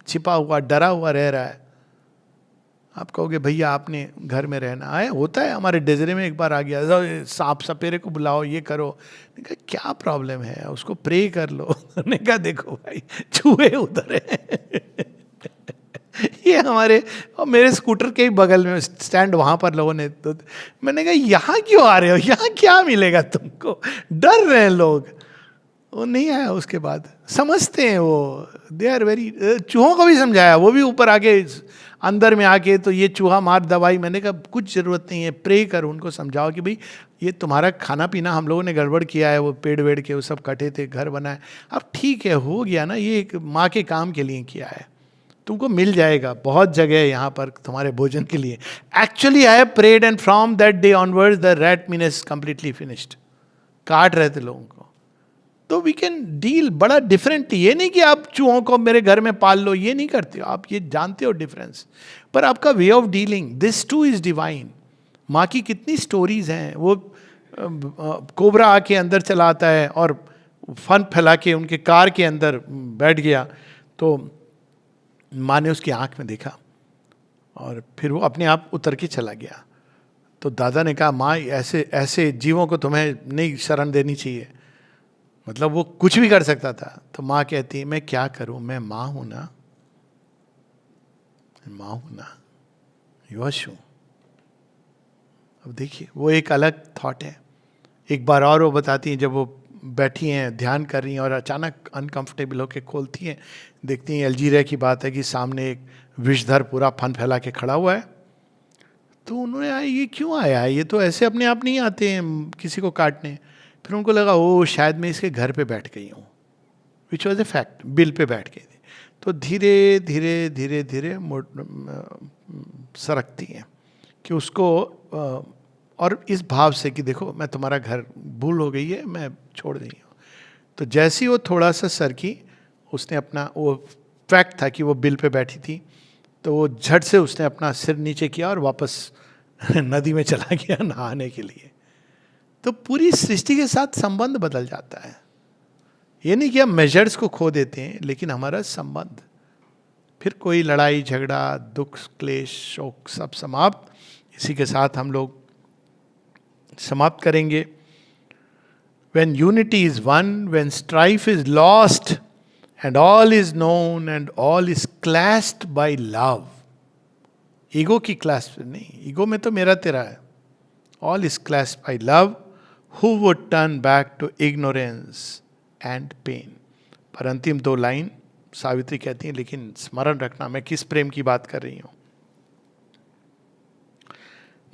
छिपा हुआ, डरा हुआ रह रहा है। आप कहोगे भैया आपने घर में रहना है, होता है हमारे डेजरे में एक बार आ गया, सांप सपेरे को बुलाओ, ये करो। कहा क्या प्रॉब्लम है, उसको प्रे कर लो। मैंने कहा देखो भाई चूहे उधर है ये हमारे और मेरे स्कूटर के ही बगल में स्टैंड, वहां पर लोगों ने तो मैंने कहा यहाँ क्यों आ रहे हो, यहाँ क्या मिलेगा तुमको? डर रहे हैं लोग। वो नहीं आया, उसके बाद समझते हैं वो, दे आर वेरी। चूहों को भी समझाया, वो भी ऊपर आके अंदर में आके तो ये चूहा मार दवाई। मैंने कहा कुछ जरूरत नहीं है, प्रे कर, उनको समझाओ कि भाई ये तुम्हारा खाना पीना हम लोगों ने गड़बड़ किया है, वो पेड़ वेड़ के वो सब कटे थे, घर बनाए, अब ठीक है, हो गया ना, ये एक माँ के काम के लिए किया है, तुमको मिल जाएगा, बहुत जगह है यहाँ पर तुम्हारे भोजन के लिए. Actually I have prayed and from that day onwards the rat mean is completely finished. काट रहे थे लोगों को. तो वी कैन डील बड़ा डिफरेंटली. ये नहीं कि आप चूहों को मेरे घर में पाल लो, ये नहीं करते हो आप, ये जानते हो डिफरेंस, पर आपका way of dealing this two is divine. माँ की कितनी स्टोरीज हैं. वो कोबरा आके अंदर चला आता है और फन फैला के उनके कार के अंदर बैठ गया, तो माँ ने उसकी आंख में देखा और फिर वो अपने आप उतर के चला गया. तो दादा ने कहा, माँ ऐसे ऐसे जीवों को तुम्हें नहीं शरण देनी चाहिए. मतलब वो कुछ भी कर सकता था. तो माँ कहती है, मैं क्या करूं, मैं माँ हूं ना, माँ हूं ना, यश हूं. अब देखिए वो एक अलग थॉट है. एक बार और वो बताती हैं, जब वो बैठी हैं ध्यान कर रही हैं और अचानक अनकंफर्टेबल होकर खोलती हैं, देखती हैं अल्जीरिया की बात है कि सामने एक विषधर पूरा फन फैला के खड़ा हुआ है. तो उन्होंने ये क्यों आया है, ये तो ऐसे अपने आप नहीं आते हैं किसी को काटने. फिर उनको लगा, ओ शायद मैं इसके घर पे बैठ गई हूँ, which was a fact, bill pay बैठ गई थी. तो धीरे धीरे धीरे धीरे सरकती हैं कि उसको और इस भाव से कि देखो मैं तुम्हारा घर, भूल हो गई है, मैं छोड़ रही हूँ. तो जैसे ही वो थोड़ा सा सरकी, उसने अपना, वो फैक्ट था कि वो बिल पे बैठी थी, तो वो झट से उसने अपना सिर नीचे किया और वापस नदी में चला गया नहाने के लिए. तो पूरी सृष्टि के साथ संबंध बदल जाता है. ये नहीं कि हम मेजर्स को खो देते हैं, लेकिन हमारा संबंध, फिर कोई लड़ाई झगड़ा, दुख क्लेश शोक सब समाप्त. इसी के साथ हम लोग समाप्त करेंगे. When unity is one, when strife is lost, and all is known, and all is clasped by love. Ego की क्लास नहीं, ईगो में तो मेरा तेरा है. All is clasped by love. Who would turn back to ignorance and pain? पर अंतिम दो लाइन सावित्री कहती हैं, लेकिन स्मरण रखना मैं किस प्रेम की बात कर रही हूं.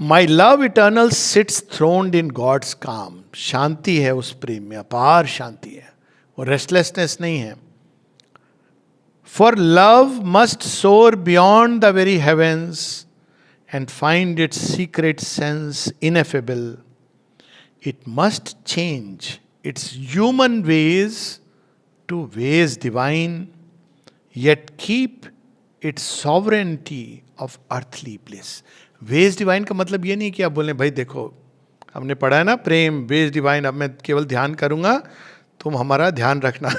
My love eternal sits throned in God's calm. शांति है उस प्रेम में, अपार शांति है, वो रेस्टलेसनेस नहीं है. For love must soar beyond the very heavens and find its secret sense ineffable. It must change its human ways to ways divine, yet keep its sovereignty of earthly bliss. Ways divine का मतलब ये नहीं कि आप बोलें भाई देखो हमने पढ़ा है ना प्रेम वेज डिवाइन, अब मैं केवल ध्यान करूंगा, तुम हमारा ध्यान रखना.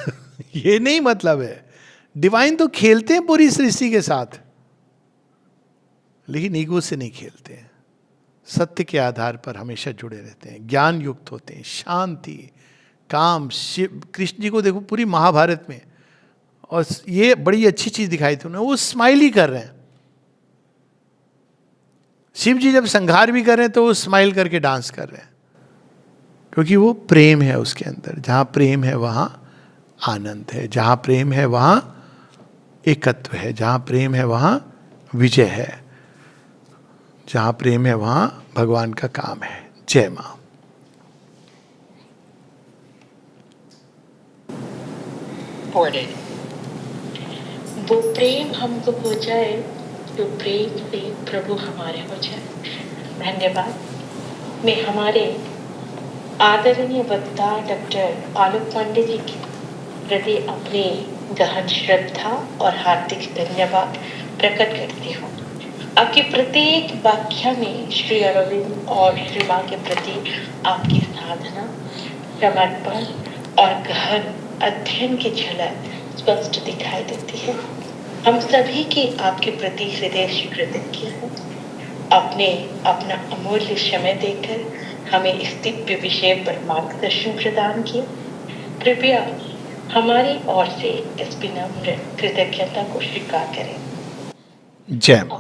ये नहीं मतलब है. डिवाइन तो खेलते हैं पूरी सृष्टि के साथ, लेकिन ईगो से नहीं खेलते हैं. सत्य के आधार पर हमेशा जुड़े रहते हैं, ज्ञान युक्त होते हैं, शांति, काम. शिव कृष्ण जी को देखो पूरी महाभारत में, और ये बड़ी अच्छी चीज दिखाई थी उन्हें, वो स्माइल ही कर रहे हैं. शिव जी जब संहार भी कर रहे हैं तो वो स्माइल करके डांस कर रहे हैं, क्योंकि वो प्रेम है उसके अंदर. जहाँ प्रेम है वहाँ आनंद है, जहाँ प्रेम है वहाँ एकत्व है, जहाँ प्रेम है वहाँ विजय है, जहाँ प्रेम है वहाँ भगवान का काम है. जय माँ. वो प्रेम हमको हो जाए जो प्रेम से प्रभु हमारे हो जाए. धन्यवाद. मैं हमारे आदरणीय वक्ता डॉक्टर आलोक पांडे जी के प्रति अपनी गहन श्रद्धा और हार्दिक धन्यवाद प्रकट करती हूँ. आपके प्रत्येक व्याख्या में श्री अरविंद और श्री माँ के प्रति आपकी साधना, समर्पण और गहन अध्ययन की झलक स्पष्ट दिखाई देती है. हम सभी के आपके प्रति हृदय से कृतज्ञ हैं. आपने अपना अमूल्य समय देकर हमें इस दिव्य विषय पर मार्गदर्शन प्रदान किया. कृपया हमारी ओर से इस विनम्र कृतज्ञता को स्वीकार करें. जय मां.